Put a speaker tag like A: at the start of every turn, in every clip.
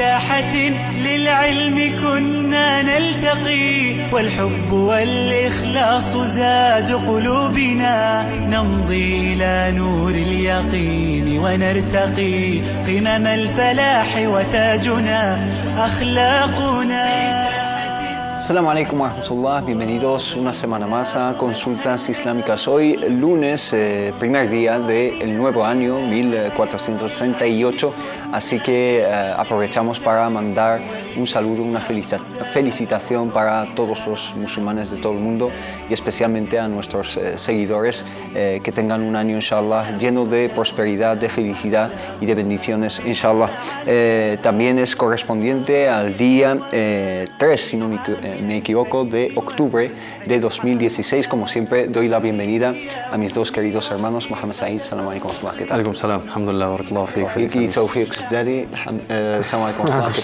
A: ساحة للعلم كنا نلتقي والحب والإخلاص زاد قلوبنا نمضي إلى نور اليقين ونرتقي قمم الفلاح وتاجنا أخلاقنا.
B: Assalamu alaikum wa rahmatullah, bienvenidos una semana más a Consultas Islámicas. Hoy, lunes, primer día del nuevo año 1438, así que aprovechamos para mandar un saludo, una felicitación para todos los musulmanes de todo el mundo y especialmente a nuestros seguidores, que tengan un año, inshallah, lleno de prosperidad, de felicidad y de bendiciones, inshallah. También es correspondiente al día 3, si no me equivoco, de octubre de 2016. Como siempre, doy la bienvenida a mis dos queridos hermanos, Mohamed Said. Salam alaikum, ¿qué tal?
C: Alaikum salam, alhamdulillah, barakallahu fiik.
B: Y Tawfiq Sdari, salam alaikum, ¿qué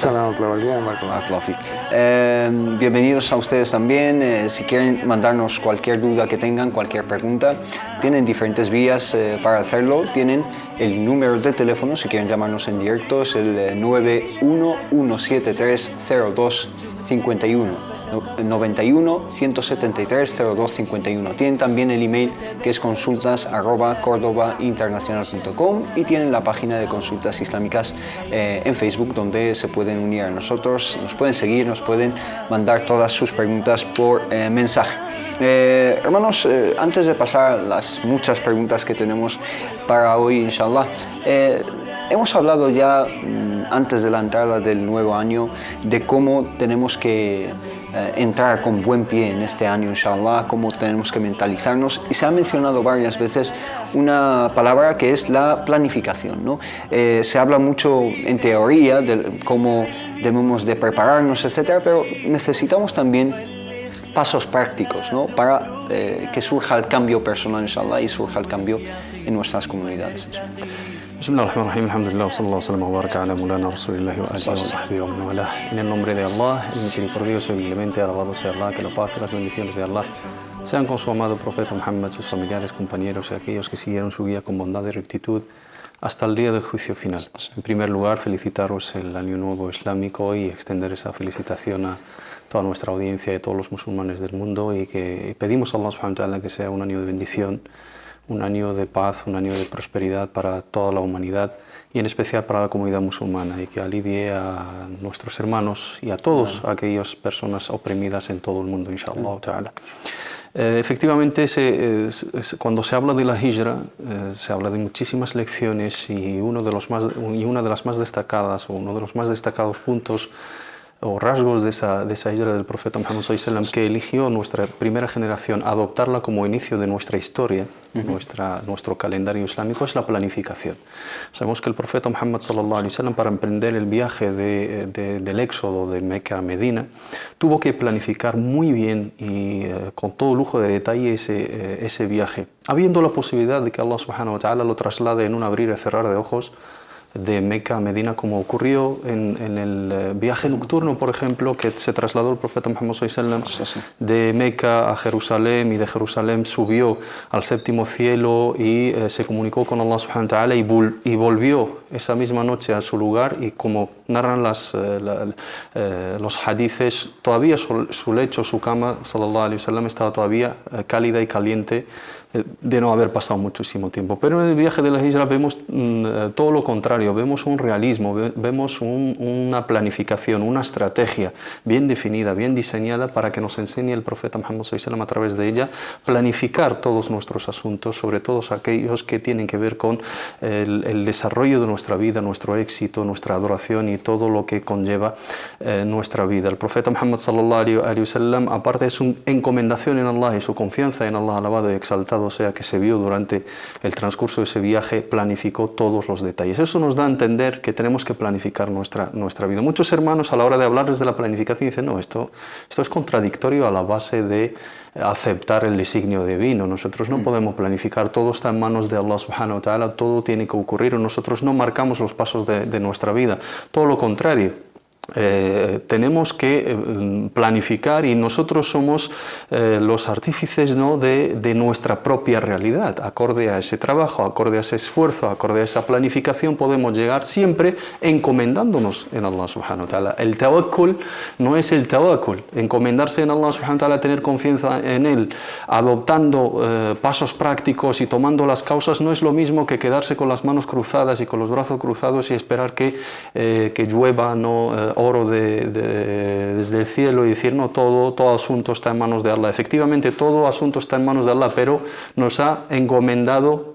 B: tal? Bienvenidos a ustedes también. Si quieren mandarnos cualquier duda que tengan, cualquier pregunta, tienen diferentes vías para hacerlo. Tienen el número de teléfono, si quieren llamarnos en directo, es el 911730251. 91-173-0251. Tienen también el email, que es consultas@cordobainternacional.com, y tienen la página de Consultas Islámicas en Facebook, donde se pueden unir a nosotros, nos pueden seguir, nos pueden mandar todas sus preguntas por mensaje. Hermanos, antes de pasar las muchas preguntas que tenemos para hoy, inshallah, hemos hablado ya antes de la entrada del nuevo año de cómo tenemos que entrar con buen pie en este año, inshallah, cómo tenemos que mentalizarnos, y se ha mencionado varias veces una palabra que es la planificación, ¿no? Se habla mucho en teoría de cómo debemos de prepararnos, etcétera, pero necesitamos también pasos prácticos, ¿no? Para que surja el cambio personal, inshallah, y surja el cambio en nuestras comunidades.
C: Bismillahirrahmanirrahim, alhamdulillah, sallallahu alaihi wa baraka ala mulana rasulillahi wa alihi wa sahbihi wa man walah. En el nombre de Allah, el misericordioso y clemente, alabado sea Allah, que la paz y las bendiciones de Allah sean con su amado profeta Muhammad, sus familiares, compañeros y aquellos que siguieron su guía con bondad y rectitud hasta el día del juicio final. En primer lugar, felicitaros el año nuevo islámico y extender esa felicitación a toda nuestra audiencia y a todos los musulmanes del mundo, y que pedimos a Allah subhanahu wa ta'ala que sea un año de bendición, un año de paz, un año de prosperidad para toda la humanidad y en especial para la comunidad musulmana, y que alivie a nuestros hermanos y a todas aquellas personas oprimidas en todo el mundo, inshallah ta'ala. Efectivamente, cuando se habla de la hijra, se habla de muchísimas lecciones, y una de las más destacadas, o uno de los más destacados puntos o rasgos de esa hijra del profeta Muhammad sallallahu alaihi wasallam, que eligió nuestra primera generación adoptarla como inicio de nuestra historia, nuestro calendario islámico, es la planificación. Sabemos que el profeta Muhammad sallallahu alaihi wasallam, para emprender el viaje del éxodo de Meca a Medina, tuvo que planificar muy bien y con todo lujo de detalle ese viaje, habiendo la posibilidad de que Allah subhanahu wa ta'ala lo traslade en un abrir y cerrar de ojos de Meca a Medina, como ocurrió en el viaje nocturno, por ejemplo, que se trasladó el profeta Muhammad sallallahu alaihi wasallam de Meca a Jerusalén, y de Jerusalén subió al séptimo cielo y se comunicó con Allah subhanahu wa ta'ala, y volvió esa misma noche a su lugar, y como narran los hadices, todavía su lecho, su cama, sallallahu alaihi wasallam, estaba todavía cálida y caliente de no haber pasado muchísimo tiempo. Pero en el viaje de la hijra vemos todo lo contrario, vemos un realismo, vemos una planificación, una estrategia bien definida, bien diseñada, para que nos enseñe el profeta Muhammad sallallahu alaihi wasallam a través de ella planificar todos nuestros asuntos, sobre todo aquellos que tienen que ver con el desarrollo de nuestra vida, nuestro éxito, nuestra adoración y todo lo que conlleva nuestra vida. El profeta Muhammad sallallahu alaihi wasallam, aparte de su encomendación en Allah y su confianza en Allah, alabado y exaltado sea, que se vio durante el transcurso de ese viaje, planificó todos los detalles. Eso nos da a entender que tenemos que planificar nuestra vida. Muchos hermanos, a la hora de hablarles de la planificación, dicen: no, esto es contradictorio a la base de aceptar el designio divino. Nosotros no podemos planificar, todo está en manos de Allah subhanahu wa ta'ala, todo tiene que ocurrir, nosotros no marcamos los pasos de nuestra vida. Todo lo contrario, tenemos que planificar y nosotros somos los artífices, ¿no?, de nuestra propia realidad. Acorde a ese trabajo, acorde a ese esfuerzo, acorde a esa planificación, podemos llegar siempre encomendándonos en Allah subhanahu wa ta'ala. El tawakkul no es el tawakkul. Encomendarse en Allah subhanahu wa ta'ala, tener confianza en Él, adoptando pasos prácticos y tomando las causas, no es lo mismo que quedarse con las manos cruzadas y con los brazos cruzados y esperar que llueva, ¿no?, oro desde el cielo y decir, no, todo asunto está en manos de Allah. Efectivamente, todo asunto está en manos de Allah, pero nos ha encomendado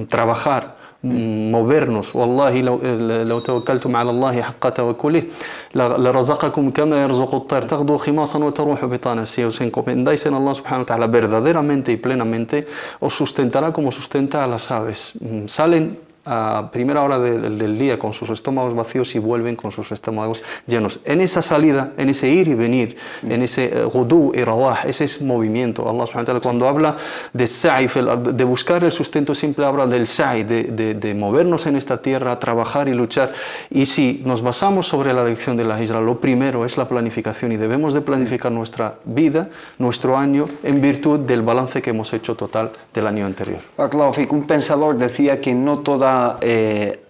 C: trabajar, movernos. Wallahi, law tawakkaltum ala Allahi haqqa tawakkulih, larazaqakum kama yarzuqu at-tayr taghdu khimasan wa taruhu bitana. Si os encomendáis en Allah subhanahu wa ta'ala verdaderamente y plenamente, os sustentará como sustenta a las aves. Salen a primera hora del día con sus estómagos vacíos y vuelven con sus estómagos llenos. En esa salida, en ese ir y venir, en ese ghudu y rawah, ese es movimiento. Allah subhanahu wa ta'ala, cuando habla de sa'i, de buscar el sustento, siempre habla del sa'i, de movernos en esta tierra, trabajar y luchar. Y si nos basamos sobre la lección de la hijra, lo primero es la planificación y debemos de planificar nuestra vida, nuestro año, en virtud del balance que hemos hecho total del año anterior.
B: Claro, un pensador decía que no toda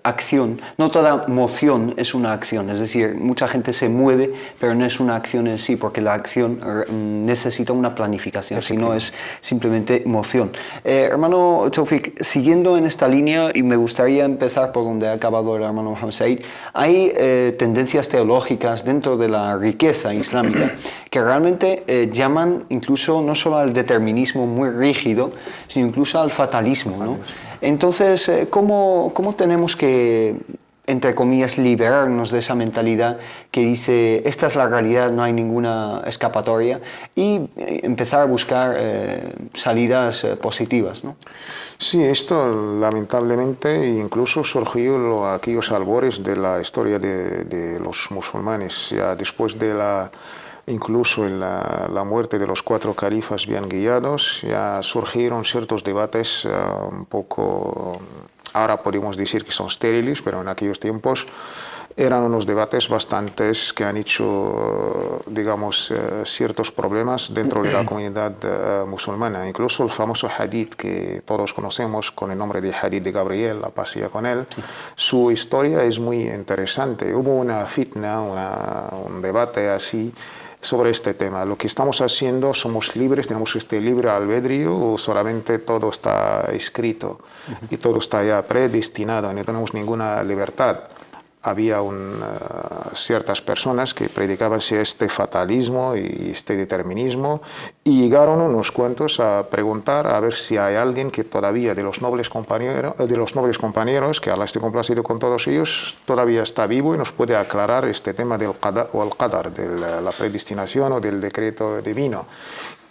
B: acción, no toda moción es una acción, es decir, mucha gente se mueve, pero no es una acción en sí, porque la acción necesita una planificación, si no es simplemente moción. Hermano Tawfiq, siguiendo en esta línea, y me gustaría empezar por donde ha acabado el hermano Mohammed Said, hay tendencias teológicas dentro de la riqueza islámica que realmente llaman incluso no solo al determinismo muy rígido, sino incluso al fatalismo, ¿no? Entonces, ¿cómo tenemos que, entre comillas, liberarnos de esa mentalidad que dice, esta es la realidad, no hay ninguna escapatoria, y empezar a buscar salidas positivas, ¿no?
D: Sí, esto lamentablemente incluso surgió aquellos albores de la historia de los musulmanes, ya después de incluso en la muerte de los 4 califas bien guiados, ya surgieron ciertos debates un poco, ahora podemos decir que son estériles, pero en aquellos tiempos eran unos debates bastantes que han hecho, digamos, ciertos problemas dentro de la comunidad musulmana. Incluso el famoso hadith que todos conocemos con el nombre de hadith de Gabriel, la paz sea con él, sí. Su historia es muy interesante. Hubo una fitna, un debate así sobre este tema. Lo que estamos haciendo, somos libres, tenemos este libre albedrío, o solamente todo está escrito y todo está ya predestinado, no tenemos ninguna libertad. Había ciertas personas que predicaban este fatalismo y este determinismo, y llegaron unos cuantos a preguntar a ver si hay alguien que todavía de los nobles compañeros, que Allah esté complacido con todos ellos, todavía está vivo y nos puede aclarar este tema del qada o el qadar, de la predestinación o del decreto divino.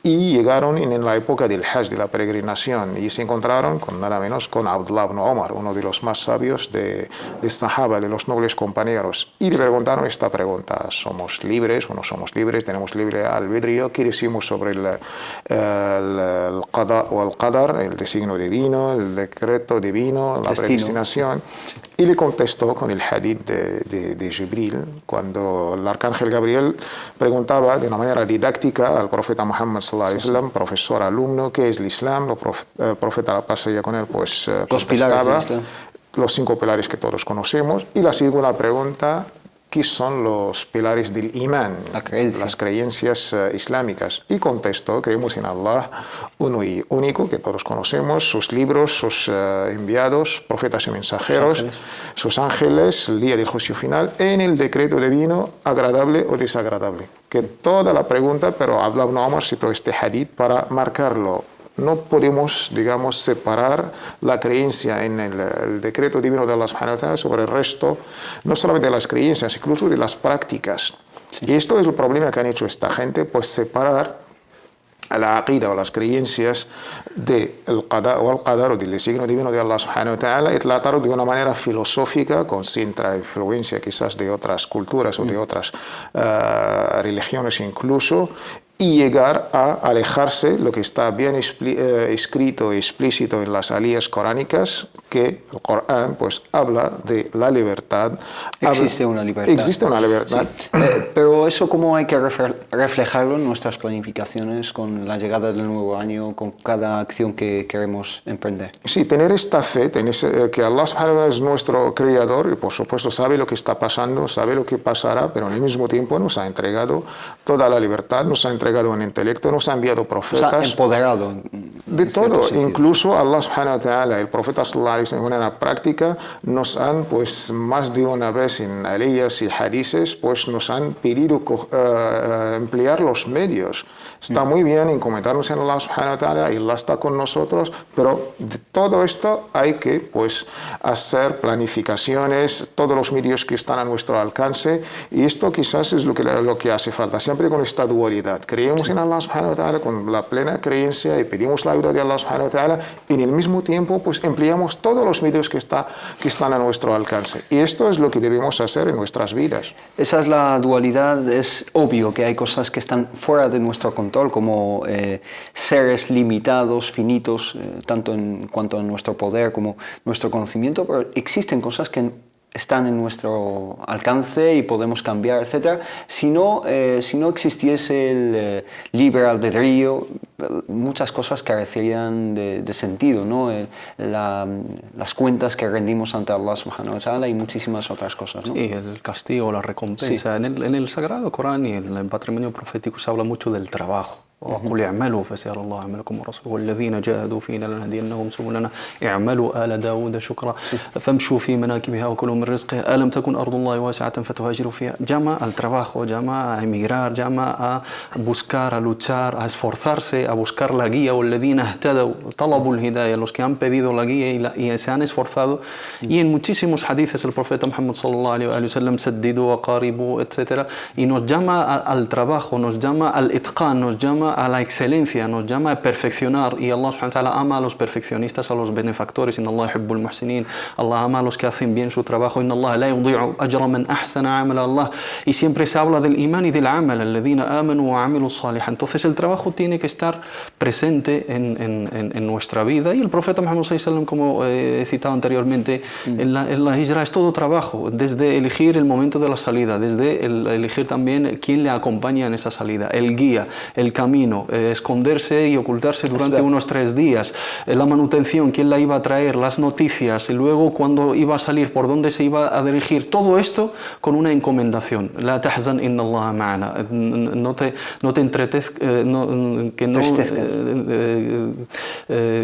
D: Y llegaron en la época del Hajj, de la peregrinación, y se encontraron con nada menos con Abdullah ibn Omar, uno de los más sabios de Sahaba, de los nobles compañeros, y le preguntaron esta pregunta: ¿somos libres o no somos libres? ¿Tenemos libre albedrío? ¿Qué decimos sobre el qada o el qadar, el designio divino, el decreto divino, la predestinación? Y le contestó con el hadith de Jibril, cuando el arcángel Gabriel preguntaba de una manera didáctica al profeta Muhammad sallallahu alaihi wasallam, profesor, alumno, ¿qué es el Islam? El profeta, la paz sea con él, pues contestaba los 5 pilares que todos conocemos. Y la segunda pregunta: ¿qué son los pilares del imán, las creencias islámicas? Y contestó: creemos en Allah, uno y único, que todos conocemos, sus libros, sus enviados, profetas y mensajeros, sus ángeles, el día del juicio final, en el decreto divino, agradable o desagradable. Que toda la pregunta, pero Abdullah ibn Omar citó este hadith para marcarlo. No podemos, digamos, separar la creencia en el decreto divino de Allah subhanahu wa ta'ala sobre el resto, no solamente de las creencias, incluso de las prácticas. Sí. Y esto es el problema que han hecho esta gente, pues separar la aqida o las creencias del qada o el qadar o del designio divino de Allah subhanahu wa ta'ala, y tratarlo de una manera filosófica, con cierta influencia quizás de otras culturas o de otras religiones incluso, y llegar a alejarse lo que está bien escrito y explícito en las aliyas coránicas, que el Corán pues habla de la libertad.
B: Existe una libertad.
D: Existe una libertad.
B: Sí. Pero eso, ¿cómo hay que reflejarlo en nuestras planificaciones con la llegada del nuevo año, con cada acción que queremos emprender?
D: Sí, tener esta fe, que Allah subhanahu wa ta'ala es nuestro creador y por supuesto sabe lo que está pasando, sabe lo que pasará, pero al mismo tiempo nos ha entregado toda la libertad, nos ha entregado un intelecto, nos ha enviado profetas.
B: Nos ha empoderado.
D: De todo, incluso Allah subhanahu wa ta'ala, el profeta sallallahu alaihi wasallam, en la práctica nos han, pues más de una vez en aleyas y hadices, pues nos han pedido emplear los medios. Está muy bien encomendarnos en Allah subhanahu wa ta'ala y Allah está con nosotros, pero de todo esto hay que pues hacer planificaciones, todos los medios que están a nuestro alcance, y esto quizás es lo que hace falta, siempre con esta dualidad. Creemos en Allah subhanahu wa ta'ala con la plena creencia y pedimos la ayuda de Allah subhanahu wa ta'ala, y en el mismo tiempo pues empleamos todos los medios que están a nuestro alcance. Y esto es lo que debemos hacer en nuestras vidas.
B: Esa es la dualidad. Es obvio que hay cosas que están fuera de nuestro control, como seres limitados, finitos, tanto en cuanto a nuestro poder como nuestro conocimiento, pero existen cosas que están en nuestro alcance y podemos cambiar, etc. Si no existiese el libre albedrío, muchas cosas carecerían de sentido, ¿no? Las cuentas que rendimos ante Allah subhanahu wa ta'ala y muchísimas otras cosas, ¿no?
C: Sí, el castigo, la recompensa. Sí. En el Sagrado Corán y en el patrimonio profético se habla mucho del trabajo. وقل اعملوا فسيرى الله عملكم ورسوله والذين جاهدوا فينا لنهدينهم سبلنا اعملوا آل داود شكرا فامشوا في مناكبها وكلوا من رزقه ألم تكن أرض الله واسعة فتهاجروا فيها. Llama al trabajo, llama a emigrar, llama a buscar, a luchar, a esforzarse, a buscar la guía. والذين اهتدوا طلبوا الهداية, los que han pedido la guía y se han esforzado. Y en muchísimos hadices el profeta Muhammad sallallahu alaihi wasallam saddidu wa qaribu, etc. Y nos llama al trabajo, nos llama al itqan, nos llama a la excelencia, nos llama a perfeccionar, y Allah subhanahu wa ta'ala ama a los perfeccionistas, a los benefactores. Inna Allah yuhibbul muhsinin, Allah ama a los que hacen bien su trabajo. Inna Allah la yudhi'u ajra man ahsana amala Allah. Y siempre se habla del iman y del amal, alladhina amanu wa amilu salihan. Entonces el trabajo tiene que estar presente en nuestra vida, y el profeta Muhammad sallallahu alaihi wasallam, como he citado anteriormente, en la hijra es todo trabajo, desde elegir el momento de la salida, desde elegir también quién le acompaña en esa salida, el guía, el camino, esconderse y ocultarse durante unos 3 días, la manutención, quién la iba a traer, las noticias, y luego cuando iba a salir, por dónde se iba a dirigir, todo esto con una encomendación. La tahzan inna Allah ma'ana, no te entretezca,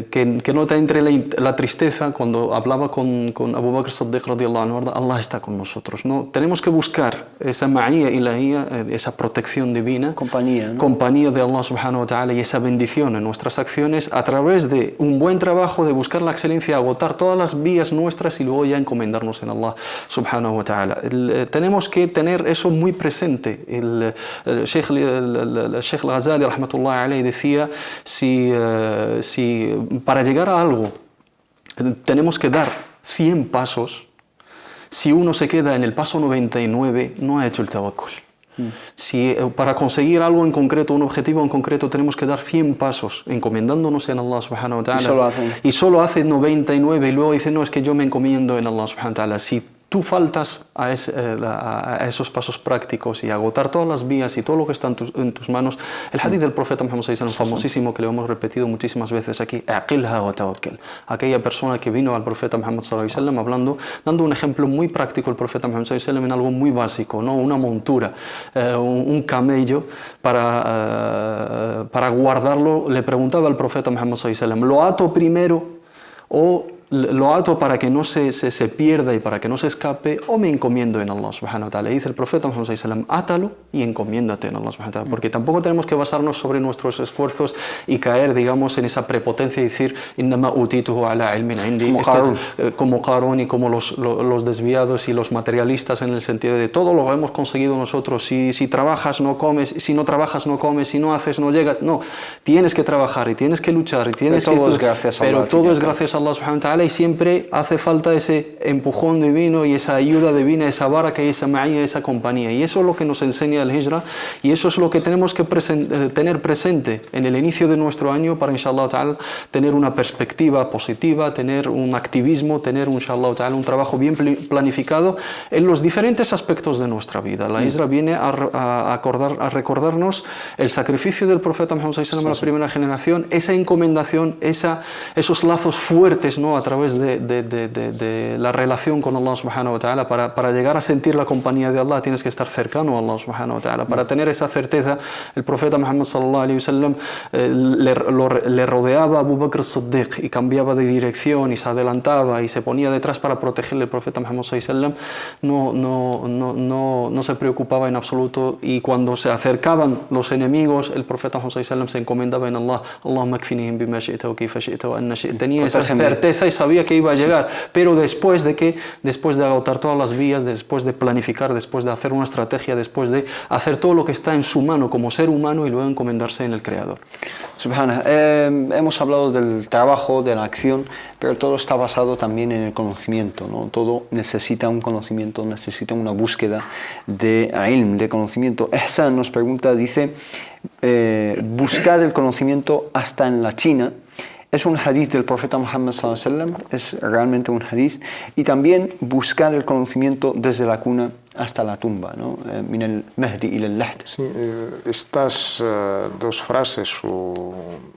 C: que no te entre la tristeza. Cuando hablaba con Abu Bakr Siddiq radiyallahu anhu, Allah está con nosotros, ¿no? Tenemos que buscar esa ma'iyya ilahiyya, esa protección divina, compañía de Allah subhanahu wa ta'ala, y esa bendición en nuestras acciones a través de un buen trabajo, de buscar la excelencia, agotar todas las vías nuestras y luego ya encomendarnos en Allah subhanahu wa ta'ala. Tenemos que tener eso muy presente. El Sheikh al-Ghazali rahmatullahi alayhi decía, si para llegar a algo tenemos que dar 100 pasos, si uno se queda en el paso 99 no ha hecho el tawakkul. Si para conseguir algo en concreto, un objetivo en concreto, tenemos que dar 100 pasos encomendándonos en Allah subhanahu wa ta'ala, y solo hace 99 y luego dice, no, es que yo me encomiendo en Allah subhanahu wa ta'ala. Si tú faltas a esos pasos prácticos y agotar todas las vías y todo lo que está en tus manos, el hadith del profeta Muhammad sallallahu alaihi wasallam, famosísimo, que lo hemos repetido muchísimas veces aquí, aqilha wa tawakkal. Aquella persona que vino al profeta Muhammad sallallahu alaihi wasallam dando un ejemplo muy práctico, el profeta Muhammad sallallahu alaihi wasallam, en algo muy básico, ¿no? Una montura, un camello, para guardarlo, le preguntaba al profeta Muhammad sallallahu alaihi wasallam, ¿lo ato primero o lo ato para que no se pierda y para que no se escape, o me encomiendo en Allah subhanahu wa ta'ala? Dice el profeta Muhammad sallallahu alaihi wasallam, átalo y encomiéndate en Allah subhanahu wa ta'ala, porque tampoco tenemos que basarnos sobre nuestros esfuerzos y caer, digamos, en esa prepotencia y decir, innama utituhu ala ilmin indi, como Qarún y como los desviados y los materialistas, en el sentido de todo lo hemos conseguido nosotros, si trabajas no comes, si no trabajas no comes, si no haces no llegas. No, tienes que trabajar y tienes que luchar y tienes
B: pero
C: que...
B: Todo es gracias a Allah,
C: pero todo es gracias a Allah subhanahu wa ta'ala. y siempre hace falta ese empujón divino y esa ayuda divina, esa baraka y esa ma'iyya, esa compañía. Y eso es lo que nos enseña el Hijra, y eso es lo que tenemos que tener presente en el inicio de nuestro año para, inshallah ta'ala, tener una perspectiva positiva, tener un activismo, tener, inshallah ta'ala, un trabajo bien planificado en los diferentes aspectos de nuestra vida. La Hijra viene a recordarnos el sacrificio del profeta Muhammad sallallahu alaihi wasallam a la primera generación, esa encomendación, esos lazos fuertes, ¿no?, a través de la relación con Allah subhanahu wa ta'ala. Para llegar a sentir la compañía de Allah tienes que estar cercano a Allah subhanahu wa ta'ala. Para tener esa certeza, el profeta Muhammad sallallahu alaihi wasallam le rodeaba a Abu Bakr as-Siddiq y cambiaba de dirección y se adelantaba y se ponía detrás para protegerle. El profeta Muhammad sallallahu alaihi wasallam no se preocupaba en absoluto, y cuando se acercaban los enemigos, el profeta Muhammad sallallahu alaihi wasallam se encomendaba en Allah. Allahumma kfinihim bima shi'ta wa kayfa shi'ta wa anna shi'ta. Tenía esa certeza y sabía que iba a llegar, pero después de agotar todas las vías, después de planificar, después de hacer una estrategia, después de hacer todo lo que está en su mano como ser humano y luego encomendarse en el Creador.
B: Subhana, hemos hablado del trabajo, de la acción, pero todo está basado también en el conocimiento, ¿no? Todo necesita un conocimiento, necesita una búsqueda de ilm, de conocimiento. Ehsan nos pregunta, dice, buscar el conocimiento hasta en la China. Es un hadith del profeta Muhammad sallallahu alaihi wasallam, es realmente un hadith, y también buscar el conocimiento desde la cuna hasta la tumba, ¿no? Min al-Mahdi ila al-Lahd.
D: Sí, estas dos frases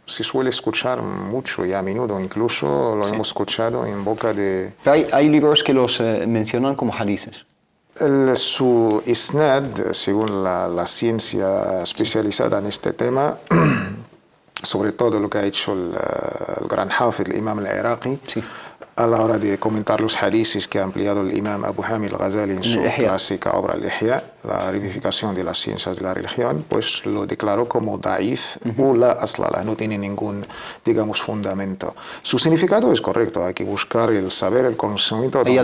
D: se suele escuchar mucho y a menudo, incluso lo hemos escuchado en boca de...
B: Hay libros que los mencionan como hadithes.
D: Su isnad, según la ciencia especializada en este tema, sobre todo lo que ha hecho el gran hafid, el imam al-Iraqi, sí, a la hora de comentar los hadices que ha ampliado el imam Abu Hamid al-Ghazali en su clásica obra al-Ihya, la revivificación de las ciencias de la religión, pues lo declaró como da'if o la aslala, no tiene ningún, digamos, fundamento. Su significado es correcto, hay que buscar el saber, el conocimiento allá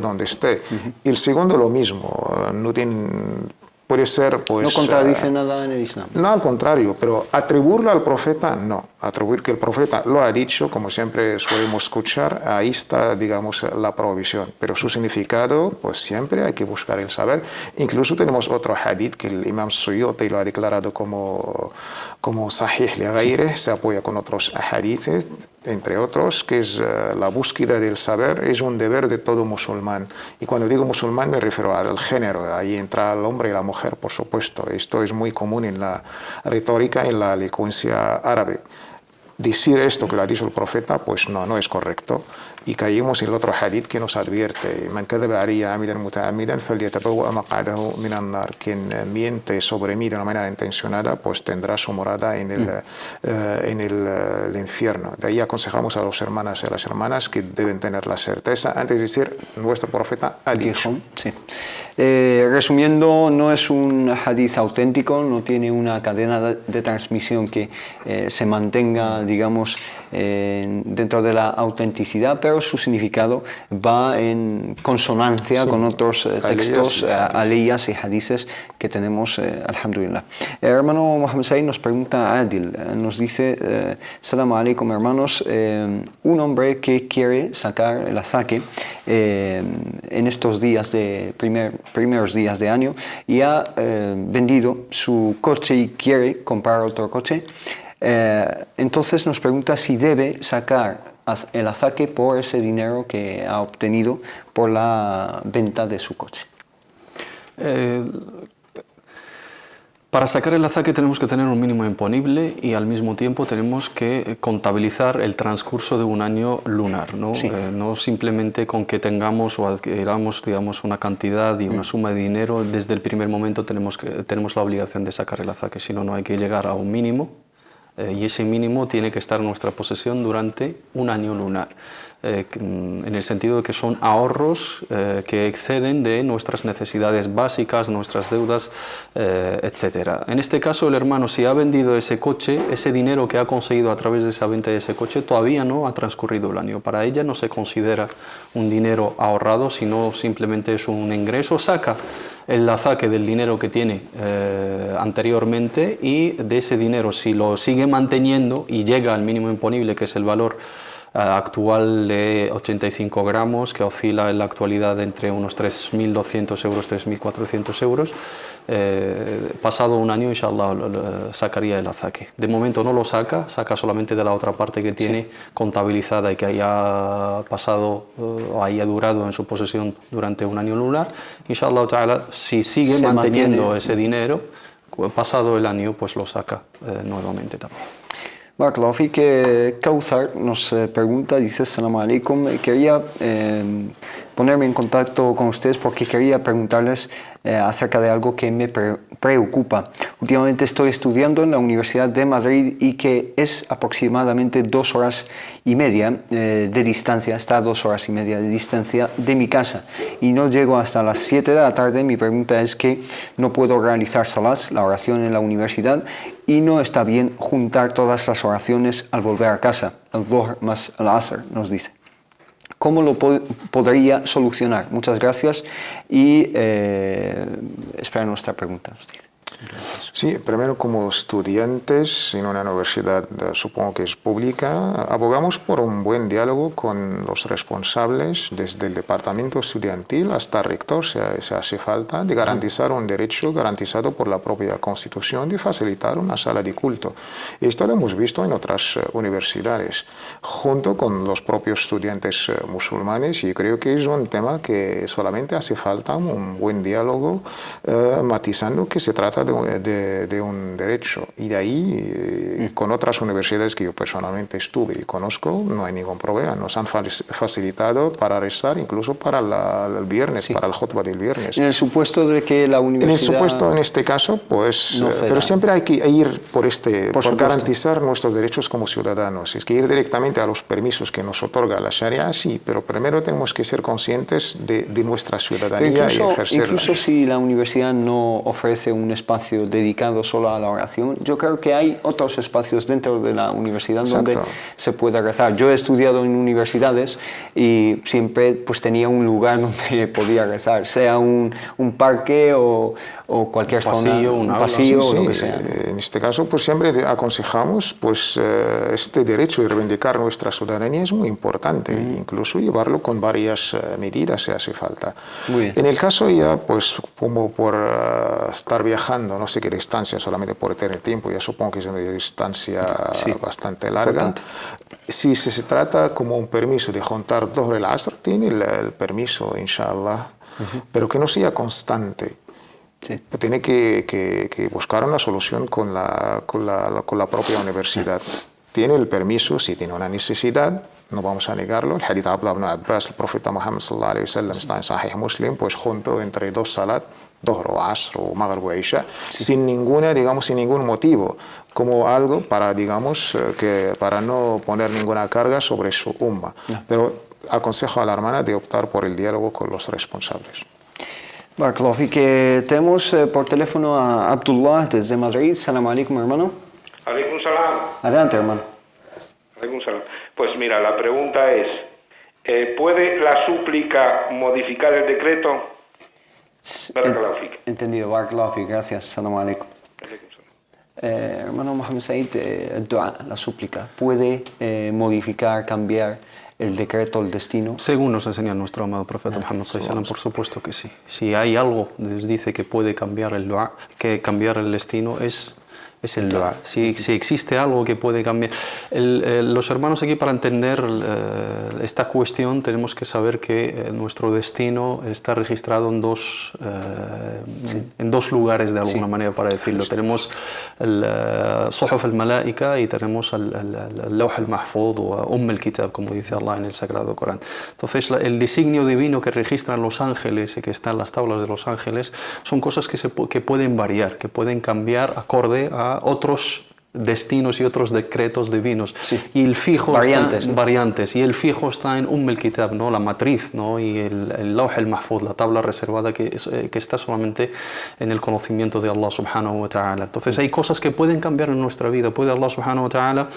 D: donde esté. Y el segundo lo mismo, no tiene... Puede ser, pues,
B: no contradice nada en el Islam.
D: No, al contrario, pero atribuirlo al profeta, no. Atribuir que el profeta lo ha dicho, como siempre solemos escuchar, ahí está, digamos, la provisión. Pero su significado, pues siempre hay que buscar el saber. Incluso tenemos otro hadith que el imam Suyuti lo ha declarado como sahih li ghayrihi, se apoya con otros hadithes, entre otros, que es la búsqueda del saber es un deber de todo musulmán. Y cuando digo musulmán me refiero al género, ahí entra el hombre y la mujer, por supuesto. Esto es muy común en la retórica, en la elocuencia árabe. Decir esto que lo ha dicho el profeta, pues no es correcto. Y caímos en el otro hadith que nos advierte: Man kadhaba alayya amidan muta'ammidan falyatabawwa maq'adahu minan nar. Quien miente sobre mí de una manera intencionada, pues tendrá su morada en el infierno. De ahí aconsejamos a los hermanos y a las hermanas que deben tener la certeza antes de decir nuestro profeta ha dicho.
B: Sí. Resumiendo, no es un hadith auténtico, no tiene una cadena de transmisión que se mantenga, digamos, dentro de la autenticidad, pero su significado va en consonancia con otros textos, aliyas y hadiths que tenemos, alhamdulillah. El hermano Mohamed Said nos pregunta, Adil, nos dice, Salam alaikum hermanos, un hombre que quiere sacar el azaque en estos días de primeros días de año y ha vendido su coche y quiere comprar otro coche. Entonces nos pregunta si debe sacar el azaque por ese dinero que ha obtenido por la venta de su coche.
C: Para sacar el azaque tenemos que tener un mínimo imponible y al mismo tiempo tenemos que contabilizar el transcurso de un año lunar, ¿no? Sí. No simplemente con que tengamos o adquiramos, digamos, una cantidad y una suma de dinero, desde el primer momento tenemos la obligación de sacar el azaque, sino no hay que llegar a un mínimo. Y ese mínimo tiene que estar en nuestra posesión durante un año lunar, en el sentido de que son ahorros que exceden de nuestras necesidades básicas, nuestras deudas, etc. En este caso, el hermano, si ha vendido ese coche, ese dinero que ha conseguido a través de esa venta de ese coche, todavía no ha transcurrido el año. Para ella no se considera un dinero ahorrado, sino simplemente es un ingreso. Saca el azaque del dinero que tiene anteriormente y de ese dinero, si lo sigue manteniendo y llega al mínimo imponible, que es el valor actual de 85 gramos, que oscila en la actualidad entre unos 3.200 euros, 3.400 euros. Pasado un año, inshallah, sacaría el azaque. De momento no lo saca solamente de la otra parte que tiene contabilizada y que haya pasado o haya durado en su posesión durante un año lunar. Inshallah ta'ala, si sigue manteniendo ese dinero, pasado el año, pues lo saca nuevamente también.
B: Barakallahu fik. Kauthar nos pregunta, dice: Assalamu alaikum, quería ponerme en contacto con ustedes porque quería preguntarles acerca de algo que me preocupa. Últimamente estoy estudiando en la Universidad de Madrid y que es aproximadamente 2 horas y media de distancia, está a 2 horas y media de distancia de mi casa y no llego hasta las 7 de la tarde. Mi pregunta es que no puedo realizar salat, la oración en la universidad, y no está bien juntar todas las oraciones al volver a casa, el Dhuhr más el Asr, nos dice. ¿Cómo lo podría solucionar? Muchas gracias y espero nuestra pregunta, nos dice.
D: Sí, primero como estudiantes en una universidad, supongo que es pública, abogamos por un buen diálogo con los responsables, desde el departamento estudiantil hasta el rector, si hace falta, de garantizar un derecho garantizado por la propia Constitución de facilitar una sala de culto. Esto lo hemos visto en otras universidades, junto con los propios estudiantes musulmanes, y creo que es un tema que solamente hace falta un buen diálogo, matizando que se trata de un derecho. Y de ahí, con otras universidades que yo personalmente estuve y conozco, no hay ningún problema. Nos han facilitado para rezar, incluso para el viernes, para el khutbah del viernes.
B: En el supuesto de que la universidad...
D: En el supuesto, en este caso, pues... No pero siempre hay que ir por garantizar nuestros derechos como ciudadanos. Es que ir directamente a los permisos que nos otorga la Sharia, sí, pero primero tenemos que ser conscientes de nuestra ciudadanía y ejercerla.
B: Incluso si la universidad no ofrece un espacio dedicado solo a la oración, yo creo que hay otros espacios dentro de la universidad donde se puede rezar. Yo he estudiado en universidades y siempre pues tenía un lugar donde podía rezar, sea un parque o cualquier zona, un pasillo o lo que sea.
D: En este caso, pues siempre aconsejamos pues este derecho de reivindicar nuestra ciudadanía es muy importante, incluso llevarlo con varias medidas si hace falta. En el caso ya, pues como por estar viajando, no sé qué distancia, solamente por tener tiempo, ya supongo que es una distancia bastante larga. Si se trata como un permiso de juntar Dhuhr el Asr, tiene el permiso, inshallah, pero que no sea constante. Tiene que buscar una solución con la propia universidad. Tiene el permiso, si tiene una necesidad, no vamos a negarlo. El hadith Abdullah ibn Abbas, el profeta Muhammad sallallahu alaihi wasallam, está en Sahih Muslim, pues junto entre 2 salat, Dhuhr o Asr o Maghrib o Isha, sin ningún motivo, como algo para, para no poner ninguna carga sobre su umma. Pero aconsejo a la hermana de optar por el diálogo con los responsables.
B: Barakallahu fik. Tenemos por teléfono a Abdullah desde Madrid. Salam alaikum, hermano.
E: Alaikum salam.
B: Adelante, hermano.
E: Alaikum salam. Pues mira, la pregunta es, ¿puede la súplica modificar el decreto? Barakallahu fik.
B: Entendido, Barakallahu fik. Gracias. Salam alaikum. Hermano Mohamed Said, el dua, la súplica, ¿puede modificar, cambiar el decreto, el destino?
C: Según nos enseña nuestro amado profeta Muhammad sallallahu alaihi wasallam, por supuesto que sí. Si hay algo que nos dice que puede cambiar el dua, que cambiar el destino es el dua. Si existe algo que puede cambiar... los hermanos aquí, para entender esta cuestión, tenemos que saber que nuestro destino está registrado en dos lugares, de alguna manera, para decirlo. Tenemos el Suhuf al-Malaika y tenemos el Lawh al-Mahfuz o al-Kitab, como dice Allah en el Sagrado Corán. Entonces, el designio divino que registran los ángeles y que está en las tablas de los ángeles son cosas que pueden variar, que pueden cambiar acorde a otros destinos y otros decretos divinos. Y el fijo variantes, y el fijo está en el Kitab, ¿no? La matriz, ¿no? Y el Lawh al-Mahfuz, la tabla reservada que está solamente en el conocimiento de Allah subhanahu wa ta'ala. Entonces hay cosas que pueden cambiar en nuestra vida. Puede Allah subhanahu wa ta'ala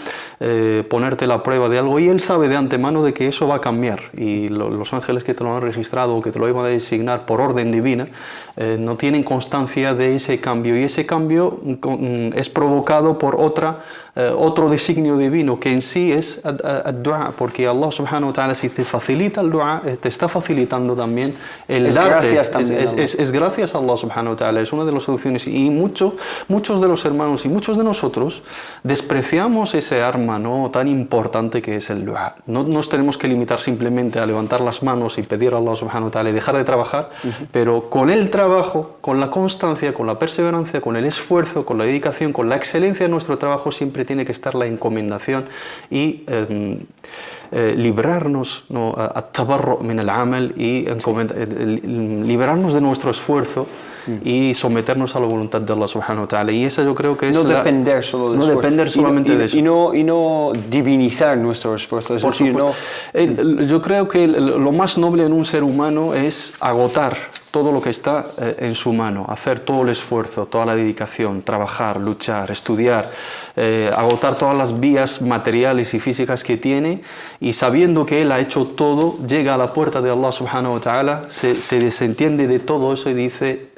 C: ponerte la prueba de algo y Él sabe de antemano de que eso va a cambiar, y los ángeles que te lo han registrado o que te lo iban a designar por orden divina no tienen constancia de ese cambio, y ese cambio es provocado por otra otro designio divino que en sí es el dua, porque Allah subhanahu wa ta'ala, si te facilita el dua, te está facilitando también el darte.
B: Gracias también,
C: es gracias a Allah subhanahu wa ta'ala, es una de las soluciones. Y muchos de los hermanos y muchos de nosotros despreciamos ese arma, ¿no?, tan importante que es el dua. No nos tenemos que limitar simplemente a levantar las manos y pedir a Allah subhanahu wa ta'ala y dejar de trabajar, pero con el trabajo, con la constancia, con la perseverancia, con el esfuerzo, con la dedicación, con la excelencia de nuestro trabajo, siempre tiene que estar la encomendación y librarnos, ¿no?, at-tabarru' min al-amal, y liberarnos de nuestro esfuerzo y someternos a la voluntad de Allah subhanahu wa ta'ala. Y esa yo creo que es
B: no depender solo de
C: no
B: esfuerzo.
C: depender solamente de eso.
B: Y no divinizar nuestro esfuerzo. Es decir, no,
C: yo creo que lo más noble en un ser humano es agotar todo lo que está en su mano, hacer todo el esfuerzo, toda la dedicación, trabajar, luchar, estudiar, agotar todas las vías materiales y físicas que tiene, y sabiendo que él ha hecho todo, llega a la puerta de Allah subhanahu wa ta'ala, se desentiende de todo eso y dice: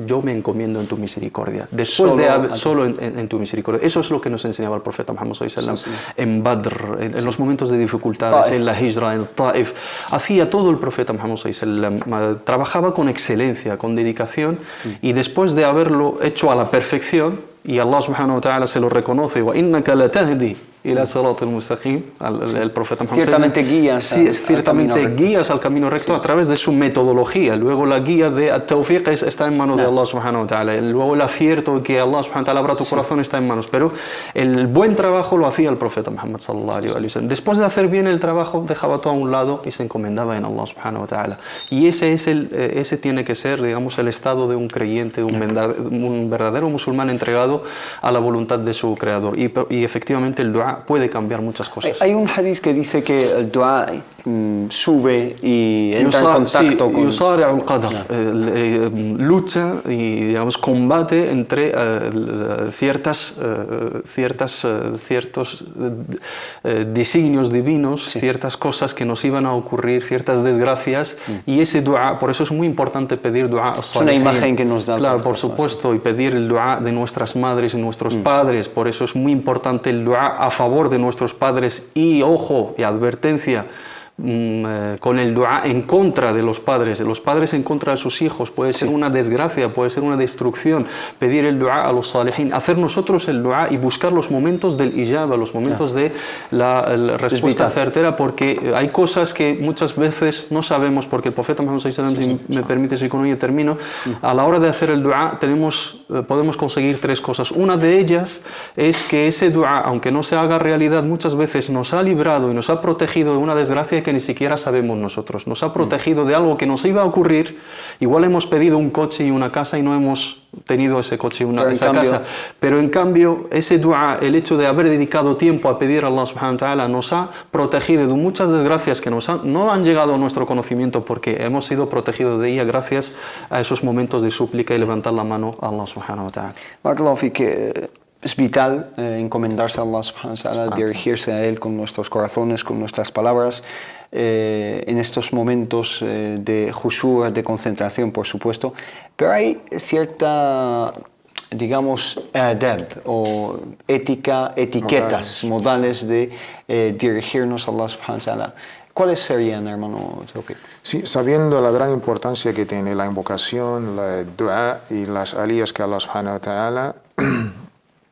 C: yo me encomiendo en tu misericordia, después solo en tu misericordia. Eso es lo que nos enseñaba el profeta Muhammad sallallahu alaihi wasallam en Badr, en los momentos de dificultades, en la Hijra, en el Taif. Hacía todo el profeta Muhammad sallallahu alaihi wasallam, trabajaba con excelencia, con dedicación, y después de haberlo hecho a la perfección, y Allah subhanahu wa ta'ala se lo reconoce: wa innaka latahdi ila siratil mustaqim, el profeta Muhammad
B: ciertamente
C: guías al camino recto a través de su metodología. Luego la guía de at-tawfiq está en manos de Allah subhanahu wa ta'ala. Luego el acierto que Allah subhanahu wa ta'ala abra tu corazón está en manos. Pero el buen trabajo lo hacía el profeta Muhammad sallallahu alaihi wasallam. Después de hacer bien el trabajo, dejaba todo a un lado y se encomendaba en Allah subhanahu wa ta'ala. Y ese tiene que ser, digamos, el estado de un creyente, de un verdadero musulmán entregado a la voluntad de su creador. Y efectivamente el dua puede cambiar muchas cosas.
B: Hay un hadith que dice que el dua sube y entra en contacto con...
C: Yusari' al-qadar, lucha y, digamos, combate entre ciertos designios divinos, ciertas cosas que nos iban a ocurrir, ciertas desgracias, y ese dua, por eso es muy importante pedir dua as-salihin.
B: Es una imagen que nos da.
C: Claro, por supuesto, y pedir el dua de nuestras madres y nuestros padres. Por eso es muy importante el dua a favor de nuestros padres, y ojo y advertencia con el dua en contra de los padres en contra de sus hijos. Puede ser una desgracia, puede ser una destrucción. Pedir el dua a los salihin, hacer nosotros el dua y buscar los momentos del ijaba, los momentos de la respuesta certera, porque hay cosas que muchas veces no sabemos, porque el profeta Muhammad sallallahu alaihi wasallam, si me permite, si con ello termino, a la hora de hacer el dua podemos conseguir tres cosas. Una de ellas es que ese dua, aunque no se haga realidad, muchas veces nos ha librado y nos ha protegido de una desgracia que ni siquiera sabemos nosotros. Nos ha protegido de algo que nos iba a ocurrir. Igual hemos pedido un coche y una casa y no hemos tenido ese coche y esa casa. Pero en cambio, ese dua, el hecho de haber dedicado tiempo a pedir a Allah subhanahu wa ta'ala, nos ha protegido de muchas desgracias que no han llegado a nuestro conocimiento, porque hemos sido protegidos de ella gracias a esos momentos de súplica y levantar la mano a Allah subhanahu wa ta'ala.
B: Barakallahu fik, es vital encomendarse a Allah subhanahu wa ta'ala, dirigirse a Él con nuestros corazones, con nuestras palabras, en estos momentos de khushu', de concentración, por supuesto. Pero hay cierta, digamos, adab o etiquetas, modales de dirigirnos a Allah subhanahu wa ta'ala. ¿Cuáles serían, hermano Tawfiq?
D: Sí, sabiendo la gran importancia que tiene la invocación, la dua y las aliyas que Allah subhanahu wa ta'ala,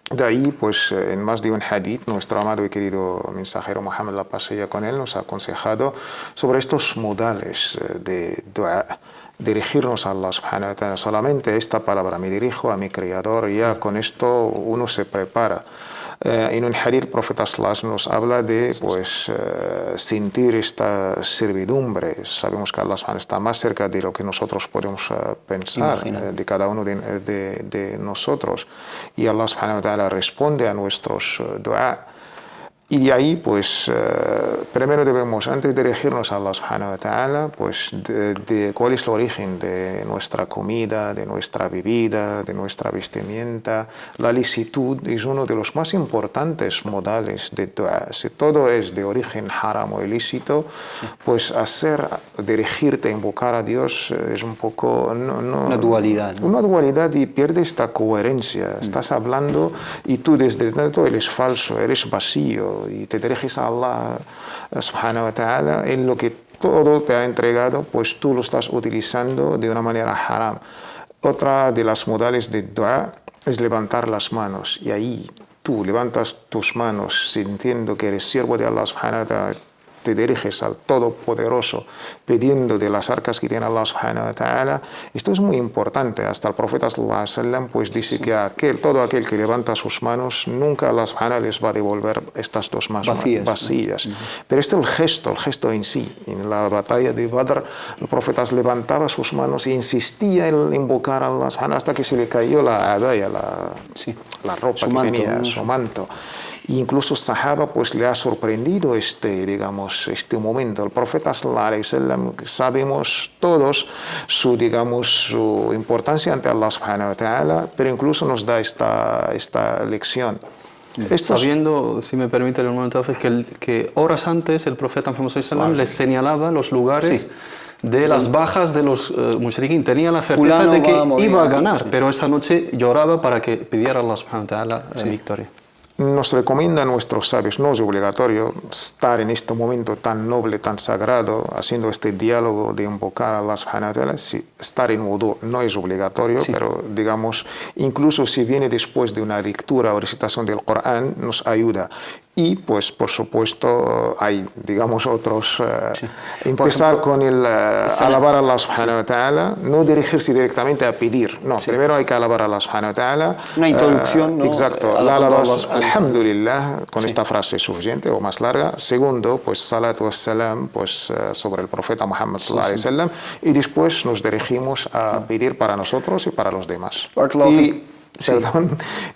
D: de ahí, pues, en más de un hadith, nuestro amado y querido mensajero Muhammad, la paz sea con él, nos ha aconsejado sobre estos modales de dua, dirigirnos a Allah subhanahu wa ta'ala. Solamente esta palabra, me dirijo a mi Creador, ya con esto uno se prepara. En un hadith, el profeta sallallahu nos habla de, pues, sentir esta servidumbre. Sabemos que Allah subhanahu está más cerca de lo que nosotros podemos pensar, de cada uno de nosotros. Y Allah subhanahu wa ta'ala responde a nuestros dua. Y de ahí, pues, primero debemos, antes de dirigirnos a Allah subhanahu wa ta'ala, pues, de cuál es el origen de nuestra comida, de nuestra bebida, de nuestra vestimenta. La licitud es uno de los más importantes modales de dua. Si todo es de origen haram o ilícito, pues dirigirte, invocar a Dios es un poco...
B: una dualidad, ¿no?
D: Una dualidad y pierde esta coherencia. Estás hablando y tú desde dentro eres falso, eres vacío, y te diriges a Allah subhanahu wa ta'ala en lo que todo te ha entregado, pues tú lo estás utilizando de una manera haram. Otra de las modales de dua es levantar las manos, y ahí tú levantas tus manos sintiendo que eres siervo de Allah subhanahu wa ta'ala, te diriges al Todopoderoso pidiendo de las arcas que tiene Allah subhanahu wa ta'ala. Esto es muy importante. Hasta el profeta sallallahu alaihi wasallam pues dice que todo aquel que levanta sus manos, nunca Allah subhanahu wa ta'ala les va a devolver estas dos manos vacías. Pero este es el gesto en sí. En la batalla de Badr, el profeta levantaba sus manos e insistía en invocar a Allah subhanahu wa ta'ala hasta que se le cayó la abaya, la ropa que tenía, su manto. Y incluso Sahaba pues le ha sorprendido este momento. El profeta sallallahu alaihi wasallam, sabemos todos su importancia ante Allah subhanahu wa ta'ala, pero incluso nos da esta lección.
C: Sabiendo, si me permite el momento, que horas antes el profeta Muhammad sallallahu alaihi wasallam les señalaba los lugares de las bajas de los mushrikin. Tenía la certeza de que iba a ganar, pero esa noche lloraba para que pidiera a Allah subhanahu wa ta'ala victoria.
D: Nos recomienda a nuestros sabios, no es obligatorio estar en este momento tan noble, tan sagrado, haciendo este diálogo de invocar a Allah subhanahu wa ta'ala. Sí, estar en wudu no es obligatorio, pero digamos, incluso si viene después de una lectura o recitación del Corán, nos ayuda. Y pues por supuesto hay, digamos, otros, empezar con el alabar a Allah subhanahu wa ta'ala, no dirigirse directamente a pedir, no, primero hay que alabar a Allah subhanahu wa ta'ala.
B: Una introducción, ¿no?
D: Exacto, la alabas alhamdulillah, con esta frase suficiente o más larga. Segundo, pues salatu wassalam, pues sobre el profeta Muhammad sallallahu alaihi wasallam, y después nos dirigimos a pedir para nosotros y para los demás.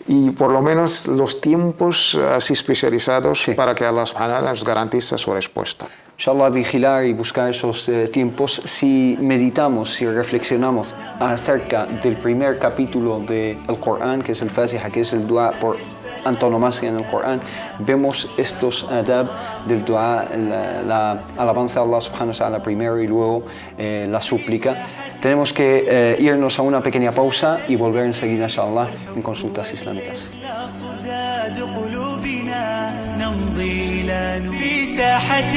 D: Y por lo menos los tiempos así especializados para que Allah subhanahu wa ta'ala nos garantice su respuesta.
B: Inshallah, vigilar y buscar esos tiempos. Si meditamos, si reflexionamos acerca del primer capítulo del Corán, que es el Fatiha, que es el dua por antonomasia en el Corán, vemos estos adab del dua, la alabanza a Allah subhanahu wa ta'ala primero y luego la súplica. Tenemos que irnos a una pequeña pausa y volver enseguida, inshallah, en Consultas Islámicas.
A: في ساحة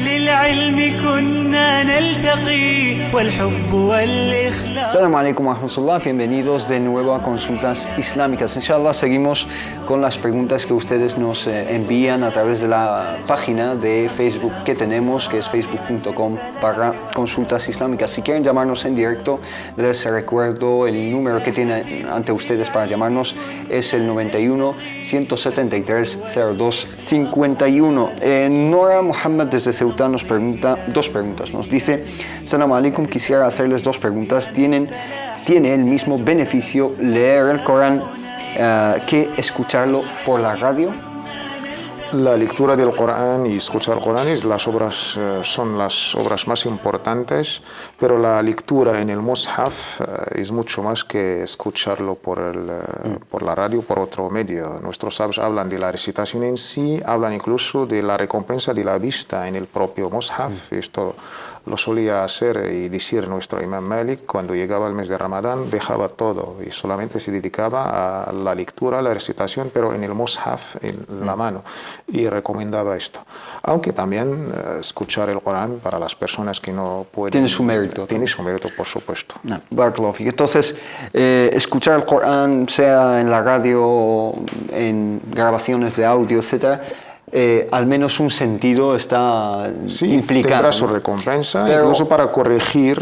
A: للعلم كنا نلتقي والحب والإخلاص.
B: Assalamu alaikum wa rahmatullah, bienvenidos de nuevo a Consultas Islámicas. Inshallah, seguimos con las preguntas que ustedes nos envían a través de la página de Facebook que tenemos, que es facebook.com/Consultas Islámicas. Si quieren llamarnos en directo, les recuerdo el número que tienen ante ustedes para llamarnos es el 91 173 02 51. Nora Muhammad desde Ceuta nos pregunta dos preguntas. Nos dice: Assalamu alaikum, quisiera hacerles dos preguntas. ¿Tiene el mismo beneficio leer el Corán que escucharlo por la radio?
D: La lectura del Corán y escuchar el Corán son las obras más importantes, pero la lectura en el Mushaf es mucho más que escucharlo por la radio, por otro medio. Nuestros sabios hablan de la recitación en sí, hablan incluso de la recompensa de la vista en el propio Mushaf. Esto lo solía hacer y decir nuestro Imam Malik: cuando llegaba el mes de Ramadán dejaba todo y solamente se dedicaba a la lectura, a la recitación, pero en el Mushaf, en la mano, y recomendaba esto. Aunque también escuchar el Corán para las personas que no pueden...
B: Tiene su mérito.
D: Tiene su mérito, por supuesto.
B: Barakallahu fik. Entonces, escuchar el Corán, sea en la radio, en grabaciones de audio, etcétera, al menos un sentido está implicado.
D: Tendrá su recompensa, pero, incluso para corregir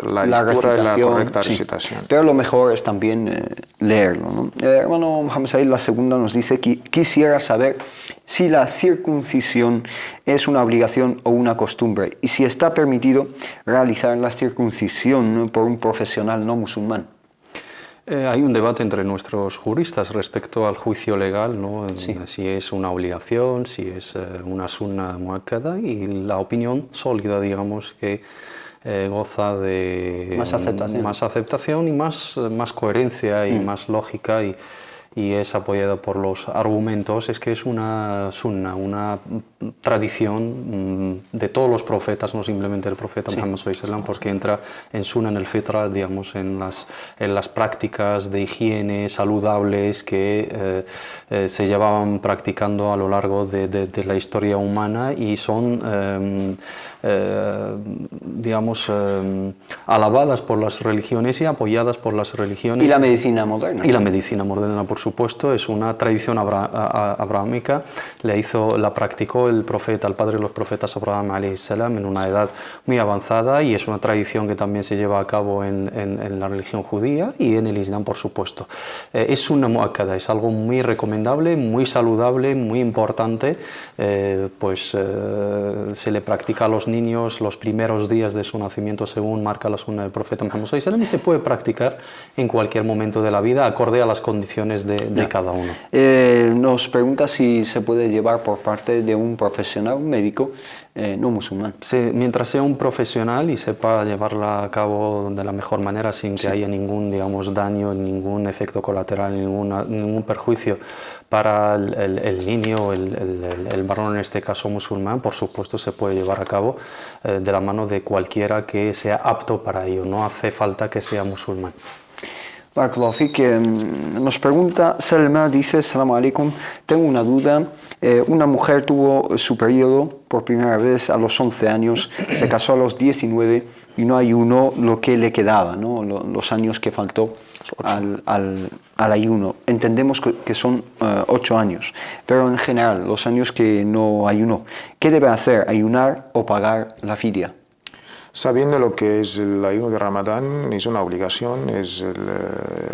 D: la lectura y la correcta recitación.
B: Pero lo mejor es también leerlo, ¿no? Hermano Mohamed Said, la segunda nos dice que quisiera saber si la circuncisión es una obligación o una costumbre, y si está permitido realizar la circuncisión por un profesional no musulmán.
C: Hay un debate entre nuestros juristas respecto al juicio legal, ¿no?
B: Sí.
C: Si es una obligación, si es una sunna muakkada, y la opinión sólida, digamos, que goza de más aceptación y más coherencia y más lógica y es apoyada por los argumentos, es que es una sunna, una tradición de todos los profetas, no simplemente el profeta Muhammad sallallahu alaihi wasallam, porque entra en sunna, en el fitra, digamos, en las prácticas de higiene saludables que se llevaban practicando a lo largo de la historia humana y son digamos, alabadas por las religiones y apoyadas por las religiones.
B: Y la medicina moderna.
C: Y la medicina moderna, por supuesto, es una tradición abrahámica. La practicó el profeta, el padre de los profetas Abraham alayhi salam, en una edad muy avanzada, y es una tradición que también se lleva a cabo en la religión judía y en el Islam, por supuesto. Es una muakkada, es algo muy recomendable, muy saludable, muy importante, se le practica a los niños los primeros días de su nacimiento según marca la sunna del profeta Muhammad sallallahu alaihi wasallam, y se puede practicar en cualquier momento de la vida acorde a las condiciones de cada uno.
B: Nos pregunta si se puede llevar por parte de un profesional, un médico no musulmán.
C: Mientras sea un profesional y sepa llevarla a cabo de la mejor manera sin que haya ningún, digamos, daño, ningún efecto colateral, ningún perjuicio para el niño, el varón en este caso musulmán, por supuesto se puede llevar a cabo de la mano de cualquiera que sea apto para ello, no hace falta que sea musulmán.
B: Barakallahu fik. Nos pregunta Selma, dice: Assalamu alaikum, tengo una duda. Una mujer tuvo su periodo por primera vez a los 11 años, se casó a los 19 y no ayunó lo que le quedaba, ¿no? Los años que faltó al ayuno. Entendemos que son 8 años, pero en general, los años que no ayunó, ¿qué debe hacer? ¿Ayunar o pagar la fidia?
D: Sabiendo lo que es el ayuno de Ramadán, es una obligación, es